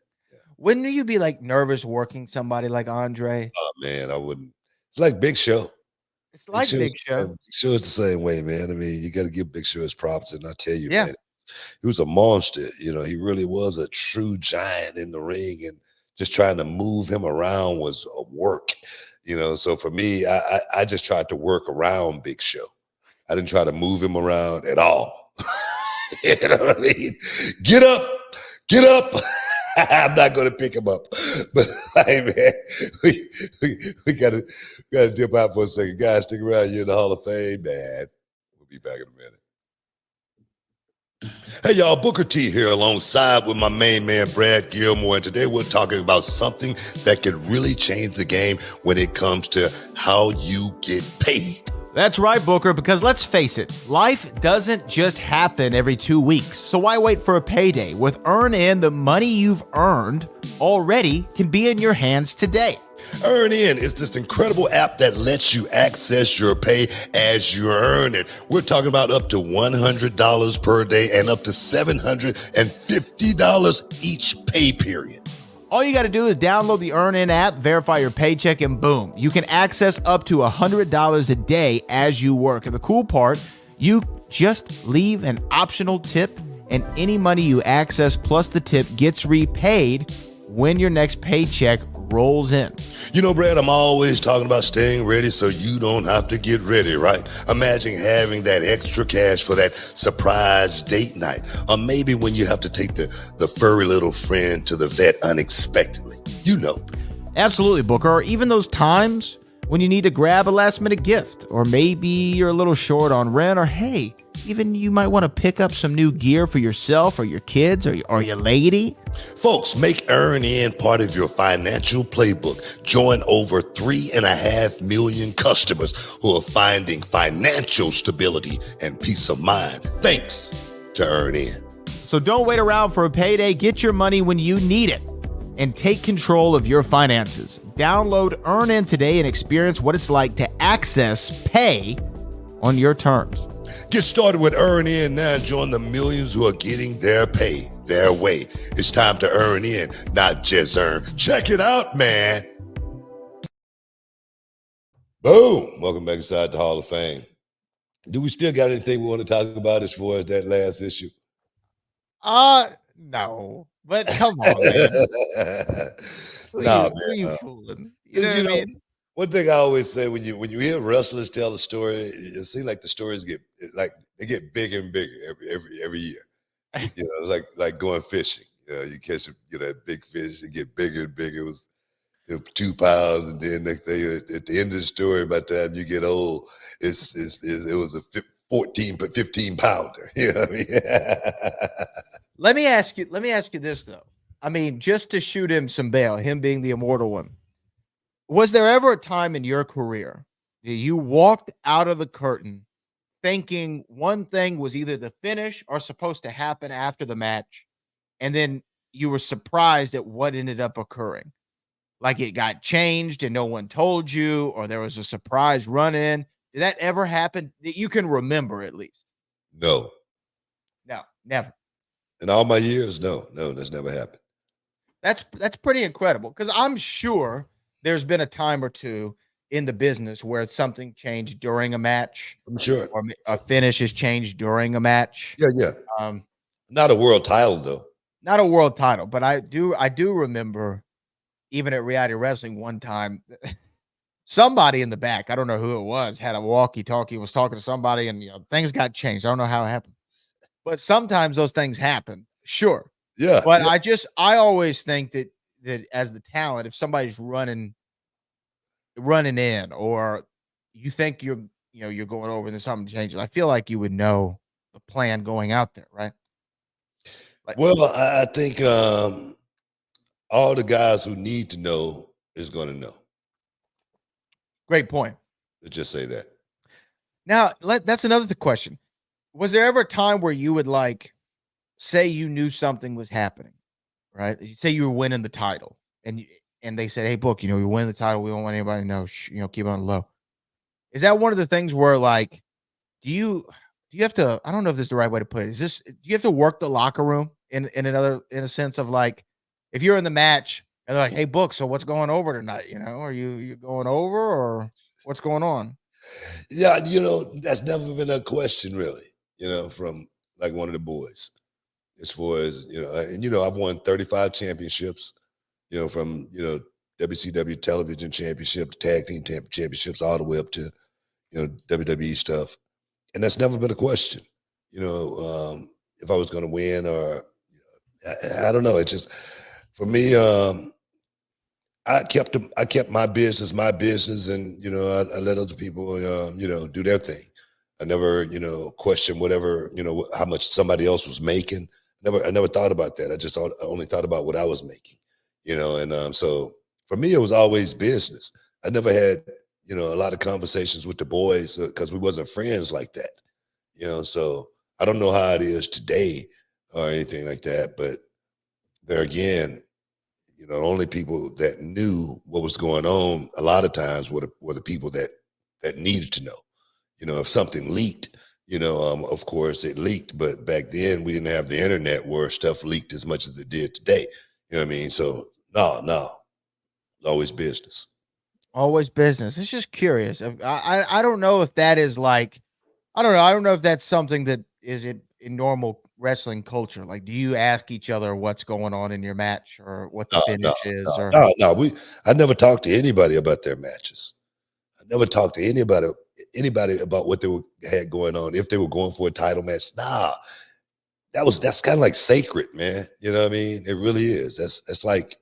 Wouldn't you be like nervous working somebody like Andre? Oh man, I wouldn't. It's like Big Show. It's like Big Show. Big Show is the same way, man. I mean, you got to give Big Show his props, and I tell you, Yeah. man, he was a monster. He really was a true giant in the ring, and just trying to move him around was a work. So for me, I just tried to work around Big Show. I didn't try to move him around at all. You know what I mean? Get up. I'm not going to pick him up. But hey, man, we gotta dip out for a second. Guys, stick around. You're in the Hall of Fame, man. We'll be back in a minute. Hey, y'all, Booker T here alongside with my main man, Brad Gilmore. And today we're talking about something that could really change the game when it comes to how you get paid. That's right, Booker, because let's face it, life doesn't just happen every 2 weeks. So why wait for a payday? With Earn In, the money you've earned already can be in your hands today. Earn In is this incredible app that lets you access your pay as you earn it. We're talking about up to $100 per day and up to $750 each pay period. All you got to do is download the Earn In app, verify your paycheck, and boom, you can access up to $100 a day as you work. And the cool part, you just leave an optional tip, and any money you access plus the tip gets repaid when your next paycheck rolls in. Brad, I'm always talking about staying ready so you don't have to get ready, right? Imagine having that extra cash for that surprise date night, or maybe when you have to take the furry little friend to the vet unexpectedly. Absolutely, Booker. Or even those times when you need to grab a last minute gift, or maybe you're a little short on rent, or hey, even you might want to pick up some new gear for yourself or your kids or your lady. Folks, make Earn In part of your financial playbook. Join over 3.5 million customers who are finding financial stability and peace of mind thanks to Earn In. So don't wait around for a payday. Get your money when you need it and take control of your finances. Download Earn In today and experience what it's like to access pay on your terms. Get started with Earn In now and join the millions who are getting their pay their way. It's time to earn in, not just earn. Check it out, man. Boom. Welcome back inside the Hall of Fame. Do we still got anything we want to talk about as far as that last issue? No. But come on, man. Nah, Who man. you fooling? You know what I mean? One thing I always say when you hear wrestlers tell a story, it seems like the stories they get bigger and bigger every year. You know, like going fishing. You know, you catch that big fish, it get bigger and bigger. It was 2 pounds, and then next thing at the end of the story, by the time you get old, it was a 15 pounder. You know what I mean? Let me ask you this though. I mean, just to shoot him some bail, him being the immortal one. Was there ever a time in your career that you walked out of the curtain thinking one thing was either the finish or supposed to happen after the match, and then you were surprised at what ended up occurring? Like it got changed and no one told you, or there was a surprise run in. Did that ever happen that you can remember at least? No. No, never. In all my years, no, that's never happened. That's pretty incredible because I'm sure there's been a time or two in the business where something changed during a match, I'm sure. or a finish is changed during a match. Yeah. Um, Not a world title though. not a world title, but I do remember even at reality wrestling one time, somebody in the back, I don't know who it was, had a walkie-talkie, was talking to somebody, and things got changed. I don't know how it happened, but sometimes those things happen. Sure. Yeah. But I always think that as the talent, if somebody's running in, or you think you're going over and then something changes, I feel like you would know the plan going out there, right? Like, Well, I think all the guys who need to know is going to know. great point. Let's just say that. Now, that's another question. Was there ever a time where you would say you knew something was happening, right? Say you were winning the title, and they said, "Hey, Book, you're winning the title. We don't want anybody to know. Keep on low." Is that one of the things where do you have to? I don't know if this is the right way to put it. Do you have to work the locker room in a sense of if you're in the match and they're like, "Hey, Book, so what's going over tonight? Are you going over, or what's going on?" Yeah, that's never been a question really, from like one of the boys. As far as, and I've won 35 championships, from, WCW television championship, tag team championships, all the way up to, WWE stuff. And that's never been a question, if I was going to win or I don't know. It's just for me, I kept my business, and I let other people, do their thing. I never, questioned whatever, how much somebody else was making. I never thought about that. I only thought about what I was making, and so for me, it was always business. I never had, a lot of conversations with the boys because we wasn't friends like that, so I don't know how it is today or anything like that, but there again, the only people that knew what was going on a lot of times were the people that needed to know. If something leaked, of course it leaked, but back then we didn't have the internet where stuff leaked as much as it did today. You know what I mean? So no, always business. Always business. It's just curious. I don't know if that is I don't know. I don't know if that's something that is in normal wrestling culture. Do you ask each other what's going on in your match or what the finish is? Or No. I never talked to anybody about their matches. I never talked to anybody about what they had going on. If they were going for a title match, that's kind of like sacred, man. You know what I mean? It really is. That's like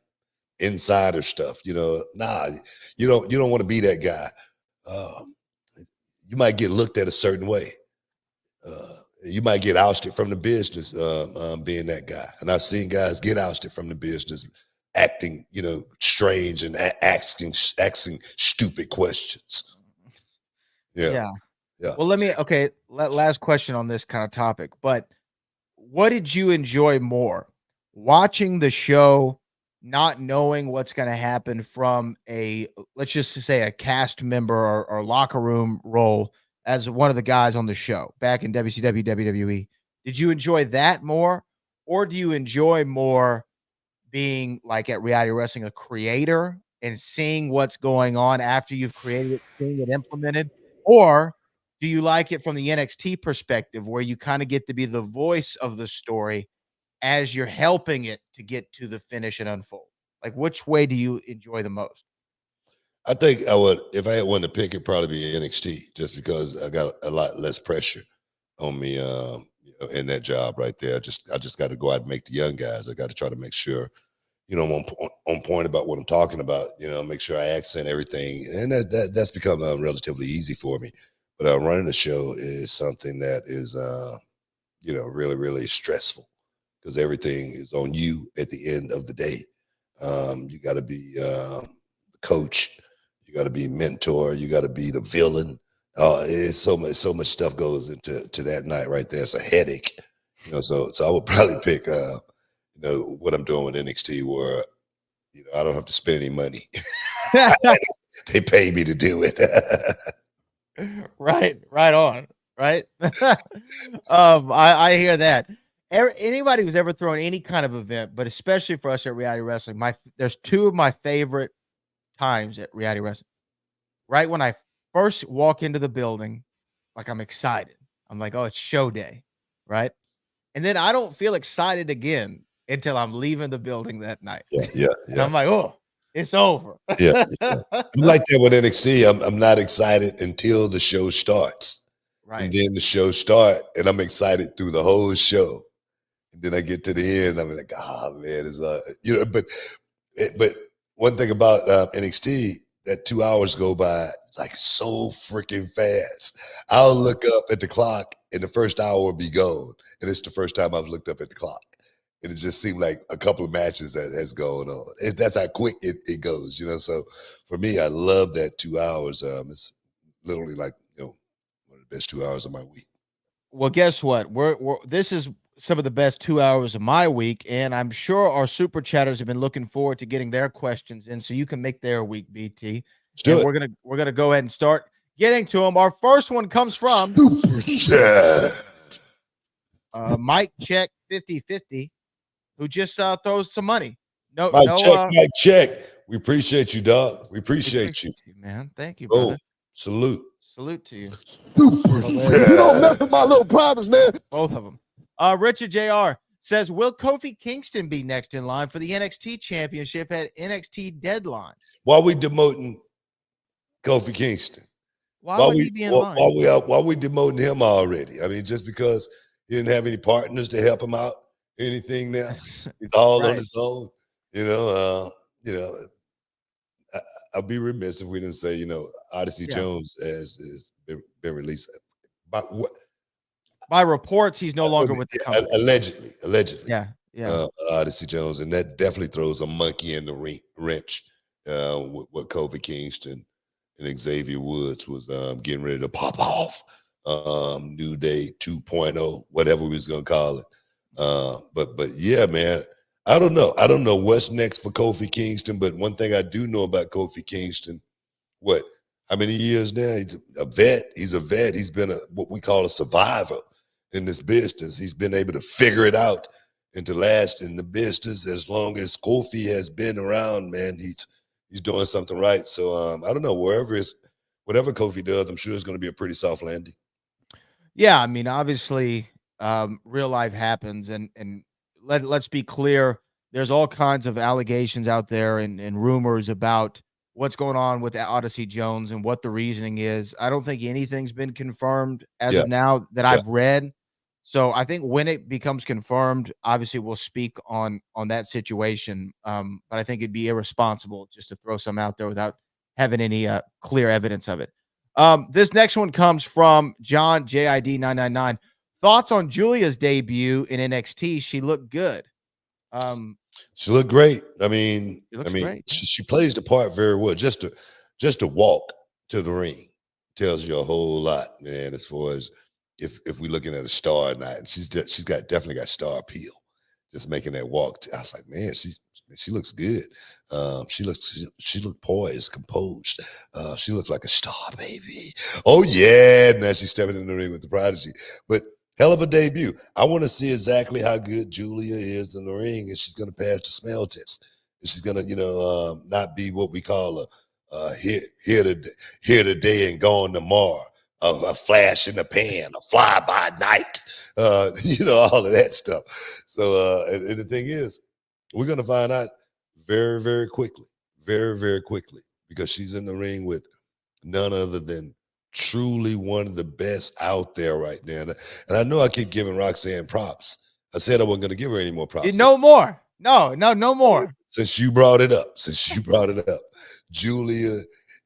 insider stuff. You don't want to be that guy. You might get looked at a certain way. You might get ousted from the business being that guy. And I've seen guys get ousted from the business acting, strange and asking stupid questions. Yeah. Well, last question on this kind of topic, but what did you enjoy more? Watching the show, not knowing what's going to happen from let's just say a cast member or locker room role as one of the guys on the show back in WCW, WWE. Did you enjoy that more, or do you enjoy more being at reality wrestling, a creator and seeing what's going on after you've created it, seeing it implemented? Or do you like it from the NXT perspective where you kind of get to be the voice of the story as you're helping it to get to the finish and unfold? Which way do you enjoy the most? I think I would, if I had one to pick, it'd probably be NXT, just because I got a lot less pressure on me in that job right there. I just got to go out and make the young guys. I got to try to make sure, I'm on point about what I'm talking about. Make sure I accent everything, and that's become relatively easy for me. But running the show is something that is, really, really stressful, because everything is on you at the end of the day. You got to be the coach, you got to be mentor, you got to be the villain. It's so much stuff goes into that night right there. It's a headache, So I would probably pick, what I'm doing with NXT, where I don't have to spend any money. They pay me to do it. Right on, right? I hear that. Anybody who's ever thrown any kind of event, but especially for us at Reality Wrestling, there's two of my favorite times at Reality Wrestling. Right when I first walk into the building, like I'm excited. I'm like, oh, it's show day, right? And then I don't feel excited again until I'm leaving the building that night. Yeah. And I'm like, oh, it's over. Yeah. I'm like that with NXT. I'm not excited until the show starts. Right. And then the show start, and I'm excited through the whole show. And then I get to the end, I'm like, oh man, it's but one thing about NXT, that 2 hours go by like so freaking fast. I'll look up at the clock and the first hour will be gone. And it's the first time I've looked up at the clock. And it just seemed like a couple of matches that has gone on. That's how quick it goes, So for me, I love that 2 hours. It's literally like, one of the best 2 hours of my week. Well, guess what? This is some of the best 2 hours of my week, and I'm sure our super chatters have been looking forward to getting their questions in, so you can make their week, BT. And we're gonna go ahead and start getting to them. Our first one comes from Mike Check 5050, who just throws some money. Mike Check. We appreciate you, dog. We appreciate you, man. Thank you, brother. Salute to you. You don't mess with my little privates, man. Both of them. Richard JR says, will Kofi Kingston be next in line for the NXT championship at NXT Deadline? Why are we demoting Kofi Kingston? Why would he be in line? Why we demoting him already? I mean, just because he didn't have any partners to help him out, anything now? He's all on his own. I'd be remiss if we didn't say, Odyssey Jones has been released. By reports, he's no longer with the company. Allegedly. Yeah. Odyssey Jones, and that definitely throws a monkey in the wrench with what Kofi Kingston and Xavier Woods was getting ready to pop off. New Day 2.0, whatever we was gonna call it. But yeah, man, I don't know. I don't know what's next for Kofi Kingston, but one thing I do know about Kofi Kingston, how many years now? He's a vet. He's been what we call a survivor in this business. He's been able to figure it out and to last in the business as long as Kofi has been around, man. He's doing something right. So I don't know, whatever Kofi does, I'm sure it's going to be a pretty soft landing. Yeah, I mean, obviously, real life happens, and let's be clear. There's all kinds of allegations out there and rumors about what's going on with Odyssey Jones and what the reasoning is. I don't think anything's been confirmed as of now that I've read. So I think when it becomes confirmed, obviously we'll speak on that situation. But I think it'd be irresponsible just to throw some out there without having any clear evidence of it. This next one comes from John JID 999. Thoughts on Julia's debut in NXT? She looked good. She looked great. I mean, great. She plays the part very well. Just to walk to the ring tells you a whole lot, man. As far as if we're looking at a star or not, she's definitely got star appeal. Just making that walk, I was like, man, she looks good. She looked poised, composed. She looks like a star, baby. Oh yeah, now she's stepping in the ring with the Prodigy. But hell of a debut. I want to see exactly how good Julia is in the ring, and she's going to pass the smell test. And she's going to, not be what we call a here today and gone tomorrow. A flash in the pan, a fly by night, all of that stuff. So, and the thing is, we're going to find out very, very quickly, very, very quickly, because she's in the ring with none other than truly one of the best out there right now. And I know I keep giving Roxanne props. I said I wasn't going to give her any more props. No more. No more. Since you brought it up, Julia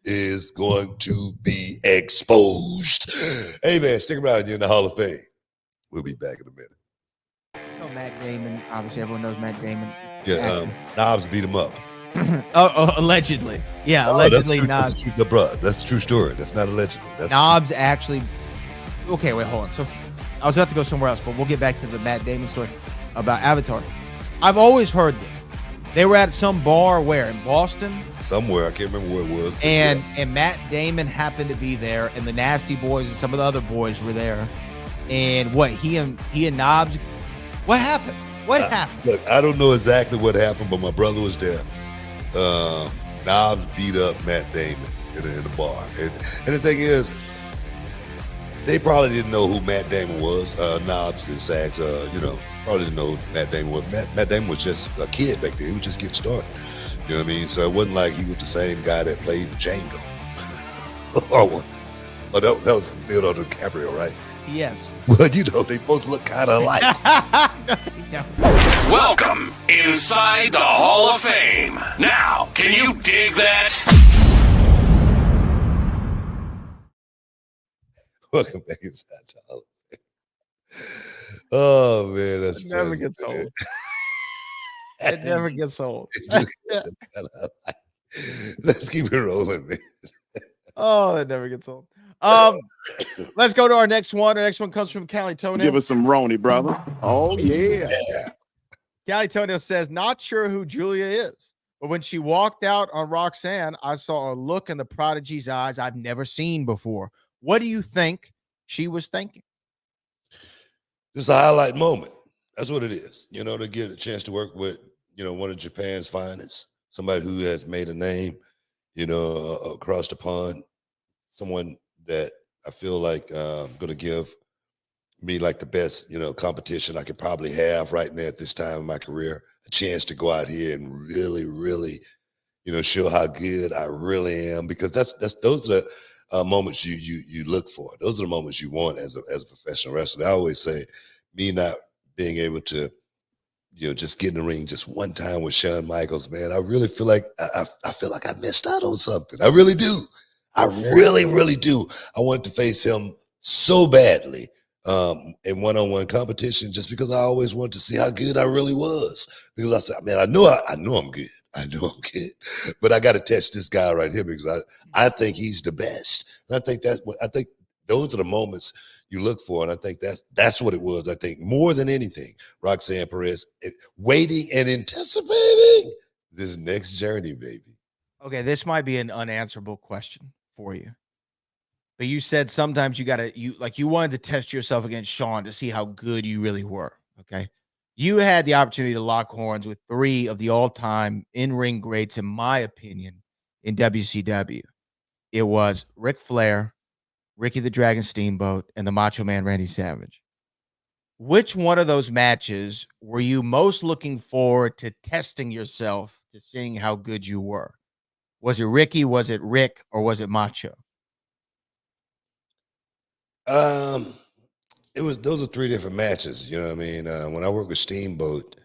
is going to be exposed. Hey, man, stick around. You're in the Hall of Fame. We'll be back in a minute. Matt Damon. Obviously, everyone knows Matt Damon. Yeah, Knobs beat him up. Allegedly. Yeah, allegedly. That's a true story. That's not allegedly. Knobs actually. Okay, wait, hold on. So I was about to go somewhere else, but we'll get back to the Matt Damon story about Avatar. I've always heard this. They were at some bar where in Boston, somewhere, I can't remember where it was. And Matt Damon happened to be there, and the Nasty Boys and some of the other boys were there. And he and Knobs, what happened? What happened? Look, I don't know exactly what happened, but my brother was there. Knobs beat up Matt Damon in the bar, and the thing is, they probably didn't know who Matt Damon was. Knobs and Sags, probably didn't know who Matt Damon was. Matt Damon was just a kid back then. He was just getting started. You know what I mean? So it wasn't like he was the same guy that played Django. That was Leonardo DiCaprio, right? Yes. Well, they both look kind of alike. No, they don't. Welcome inside the Hall of Fame. Now, can you dig that? Welcome back inside the Hall of Fame. Oh, man, that's never gets old. It never gets old. Let's keep it rolling, man. Oh, that never gets old. Let's go to our next one. Our next one comes from Callie Toenail. Give us some Roni, brother. Oh, yeah. Callie Toenail says, not sure who Julia is, but when she walked out on Roxanne, I saw a look in the prodigy's eyes I've never seen before. What do you think she was thinking? This is a highlight moment. That's what it is. To get a chance to work with, one of Japan's finest, somebody who has made a name, across the pond, someone that I feel like going to give me like the best, competition I could probably have right now at this time in my career, a chance to go out here and really, really, show how good I really am, because those are the moments you look for. Those are the moments you want as a professional wrestler. I always say, me not being able to, just get in the ring just one time with Shawn Michaels, man, I really feel like I feel like I missed out on something. I really do. I really, really do. I wanted to face him so badly in one-on-one competition, just because I always wanted to see how good I really was. Because I said, man, I know I'm good. I know I'm good, but I got to test this guy right here, because I think he's the best. And I think those are the moments you look for, and I think that's what it was. I think more than anything, Roxanne Perez waiting and anticipating this next journey, baby. Okay, this might be an unanswerable question for you, but you said sometimes you wanted to test yourself against Shawn to see how good you really were. Okay, you had the opportunity to lock horns with three of the all-time in-ring greats, in my opinion, in WCW. It was Ric Flair, Ricky the Dragon Steamboat, and the Macho Man Randy Savage. Which one of those matches were you most looking forward to testing yourself, to seeing how good you were? Was it Ricky, was it Rick, or was it Macho? Those are three different matches. You know what I mean? When I worked with Steamboat,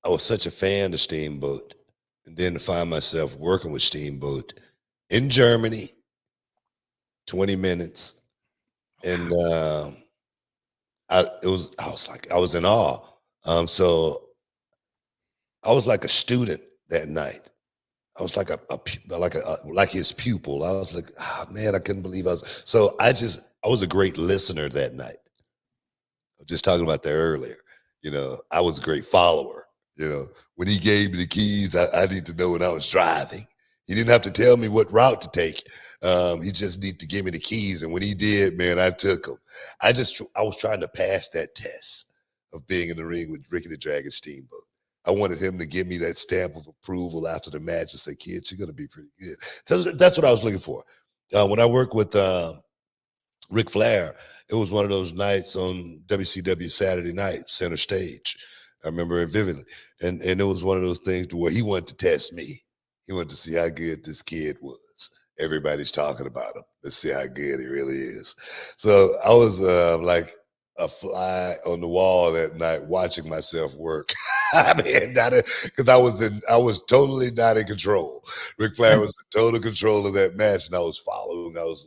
I was such a fan of Steamboat. And then to find myself working with Steamboat in Germany, 20 minutes. And I was in awe. So I was like a student that night. I was like his pupil. I was like, man, I couldn't believe I was a great listener that night. I was just talking about that earlier. I was a great follower. When he gave me the keys, I need to know when I was driving. He didn't have to tell me what route to take. He just needed to give me the keys. And when he did, man, I took them. I was trying to pass that test of being in the ring with Ricky the Dragon Steamboat. I wanted him to give me that stamp of approval after the match and say, kid, you're going to be pretty good. That's what I was looking for. When I worked with Ric Flair, it was one of those nights on WCW Saturday night, center stage. I remember it vividly. And it was one of those things where he wanted to test me. He wanted to see how good this kid was. Everybody's talking about him. Let's see how good he really is. So I was like a fly on the wall that night watching myself work. I mean, because I was totally not in control. Ric Flair was in total control of that match, and I was following. I was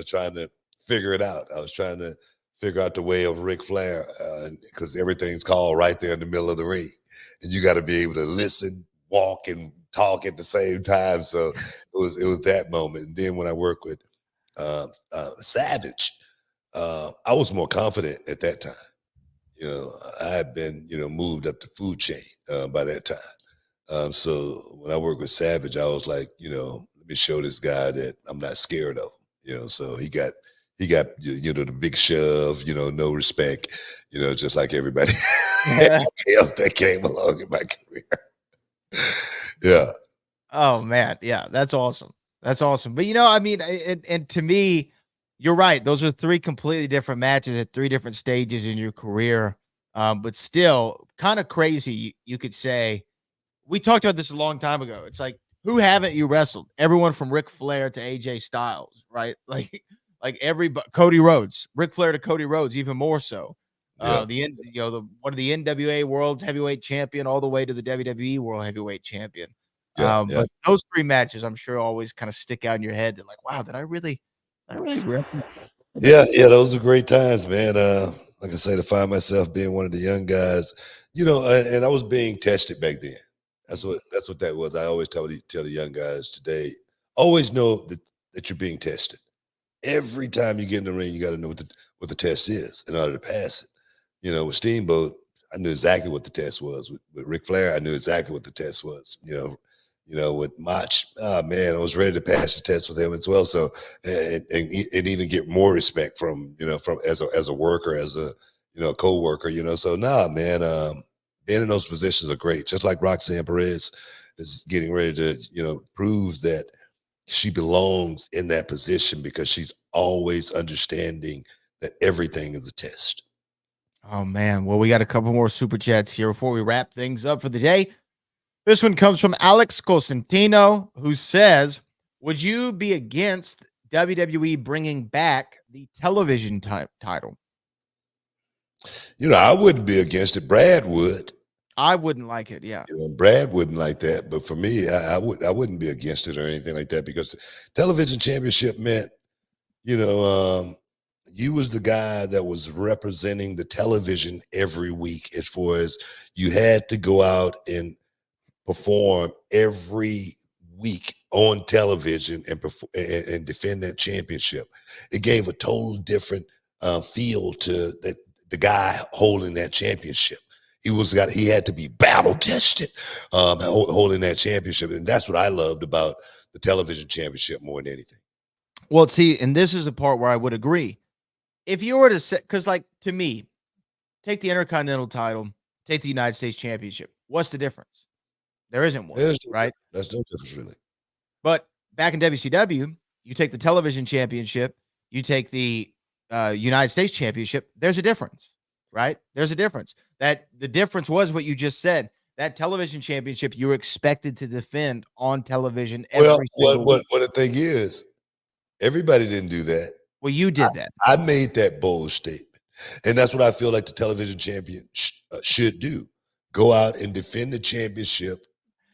trying to figure it out. I was trying to figure out the way of Ric Flair because everything's called right there in the middle of the ring, and you got to be able to listen, walk, and talk at the same time. So it was that moment. And then when I worked with Savage, I was more confident at that time. I had been, moved up the food chain by that time. So when I worked with Savage, I was like, let me show this guy that I'm not scared of. So he got the big shove, no respect, just like everybody else that came along in my career. Yeah. Oh man, yeah, that's awesome. That's awesome. But I mean, and to me, you're right. Those are three completely different matches at three different stages in your career. But still, kind of crazy. You could say we talked about this a long time ago. It's like, who haven't you wrestled? Everyone from Ric Flair to AJ Styles, right? Like everybody, Cody Rhodes, Ric Flair to Cody Rhodes, even more so. Yeah. One of the NWA World Heavyweight Champion all the way to the WWE World Heavyweight Champion. Yeah. But those three matches, I'm sure, always kind of stick out in your head. They're like, wow, did I really wrestle? Yeah, those are great times, man. Like I say, to find myself being one of the young guys, and I was being tested back then. That's what that was. I always tell the young guys today, always know that you're being tested. Every time you get in the ring, you got to know what the test is in order to pass it. With Steamboat, I knew exactly what the test was. With Ric Flair, I knew exactly what the test was. With Mach, oh man, I was ready to pass the test with him as well. So and even get more respect from as a worker, as a co-worker. So man, being in those positions are great. Just like Roxanne Perez is getting ready to prove that she belongs in that position because she's always understanding that everything is a test. Oh man, well, we got a couple more super chats here before we wrap things up for the day. This one comes from Alex Cosentino, who says, would you be against WWE bringing back the television title? I wouldn't be against it. Brad would. I wouldn't like it. Yeah. Brad wouldn't like that. But for me, I wouldn't be against it or anything like that because the television championship meant, you was the guy that was representing the television every week, as far as you had to go out and perform every week on television and defend that championship. It gave a total different feel to the guy holding that championship. He had to be battle tested holding that championship, and that's what I loved about the television championship more than anything. Well, see, and this is the part where I would agree. If you were to say, because to me, take the Intercontinental title, take the United States Championship. What's the difference? There isn't one, right? That's no difference, really. But back in WCW, you take the television championship, you take the United States Championship. There's a difference, right? There's a difference. That the difference was what you just said. That television championship you were expected to defend on television every single week. What the thing is, everybody didn't do that. Well, you did that. I made that bold statement, and that's what I feel like the television champion should do: go out and defend the championship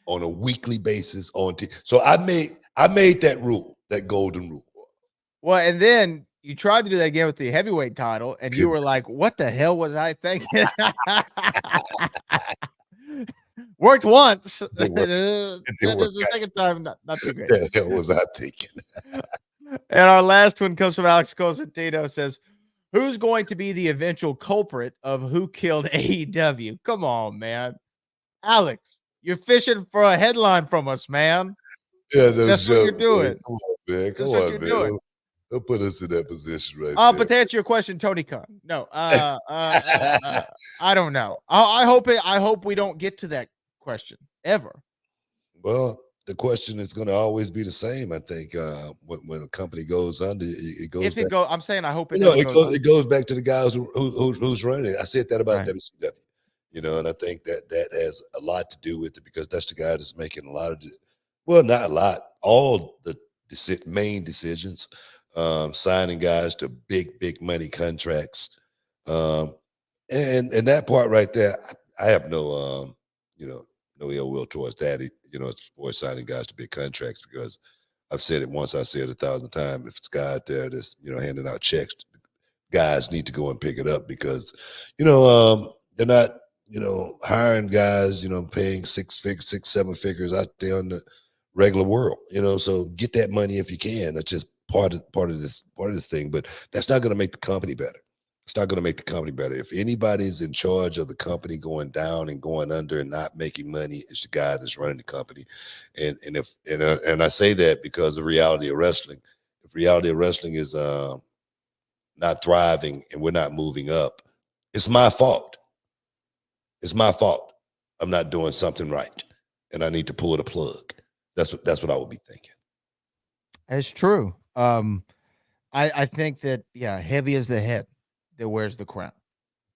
on a weekly basis on TV. So I made that rule, that golden rule. Well, and then you tried to do that again with the heavyweight title, and you were like, "What the hell was I thinking?" Worked once. The second time, not too great. What the hell was I thinking? And our last one comes from Alex Cosentino. Says, who's going to be the eventual culprit of who killed AEW? Come on, man. Alex, you're fishing for a headline from us, man. Yeah, that's what you're doing. Man. Come on, man. Come on, man. Don't put us in that position right there. But to answer your question, Tony Khan. No. I don't know. I hope we don't get to that question ever. Well, the question is going to always be the same. I think when a company goes under, it goes. If it goes, I'm saying I hope it. It goes back to the guys who's running it. I said that about WCW, and I think that has a lot to do with it because that's the guy that's making a lot of Well, not a lot. All the main decisions, signing guys to big money contracts, um, and that part right there, I have no no ill will towards that. As far as signing guys to big contracts, because I've said it once, I said it 1,000 times. If it's a guy out there that's handing out checks, guys need to go and pick it up because they're not hiring guys paying six, 7 figures out there in the regular world. So get that money if you can. That's just part of this thing, but that's not going to make the company better. It's not going to make the company better. If anybody's in charge of the company going down and going under and not making money, it's the guy that's running the company. And I say that because the reality of wrestling. If reality of wrestling is not thriving and we're not moving up, it's my fault. It's my fault. I'm not doing something right, and I need to pull the plug. That's what I would be thinking. It's true. I think that heavy is the head that wears the crown.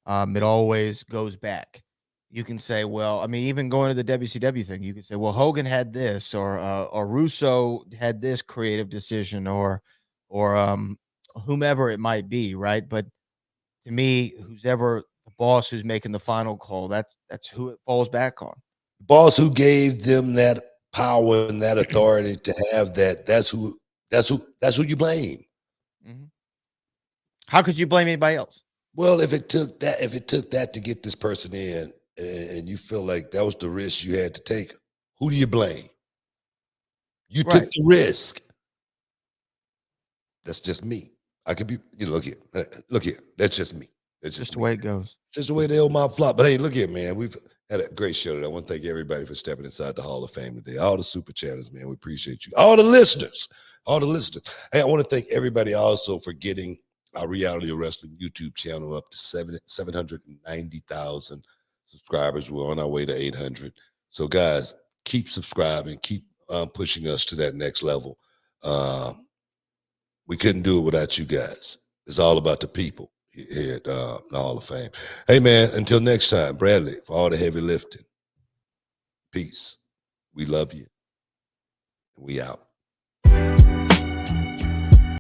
It always goes back. You can say, well, I mean, even going to the WCW thing, you can say, well, Hogan had this, or Russo had this creative decision, or whomever it might be, right? But to me, who's ever the boss who's making the final call, that's who it falls back on. The boss who gave them that power and that authority to have that, that's who you blame. Mm-hmm. How could you blame anybody else? Well, if it took that to get this person in, and you feel like that was the risk you had to take, who do you blame? You took the risk. That's just me. I could be, look here. That's just me. That's just the way it goes. Just the way the old mouth flop. But hey, look here, man. We've had a great show today. I want to thank everybody for stepping inside the Hall of Fame today. All the super chatters, man. We appreciate you. All the listeners. Hey, I want to thank everybody also for getting our Reality of Wrestling YouTube channel up to 790,000 subscribers. We're on our way to 800. So, guys, keep subscribing. Keep pushing us to that next level. We couldn't do it without you guys. It's all about the people here at the Hall of Fame. Hey, man, until next time, Bradley, for all the heavy lifting, peace. We love you. We out.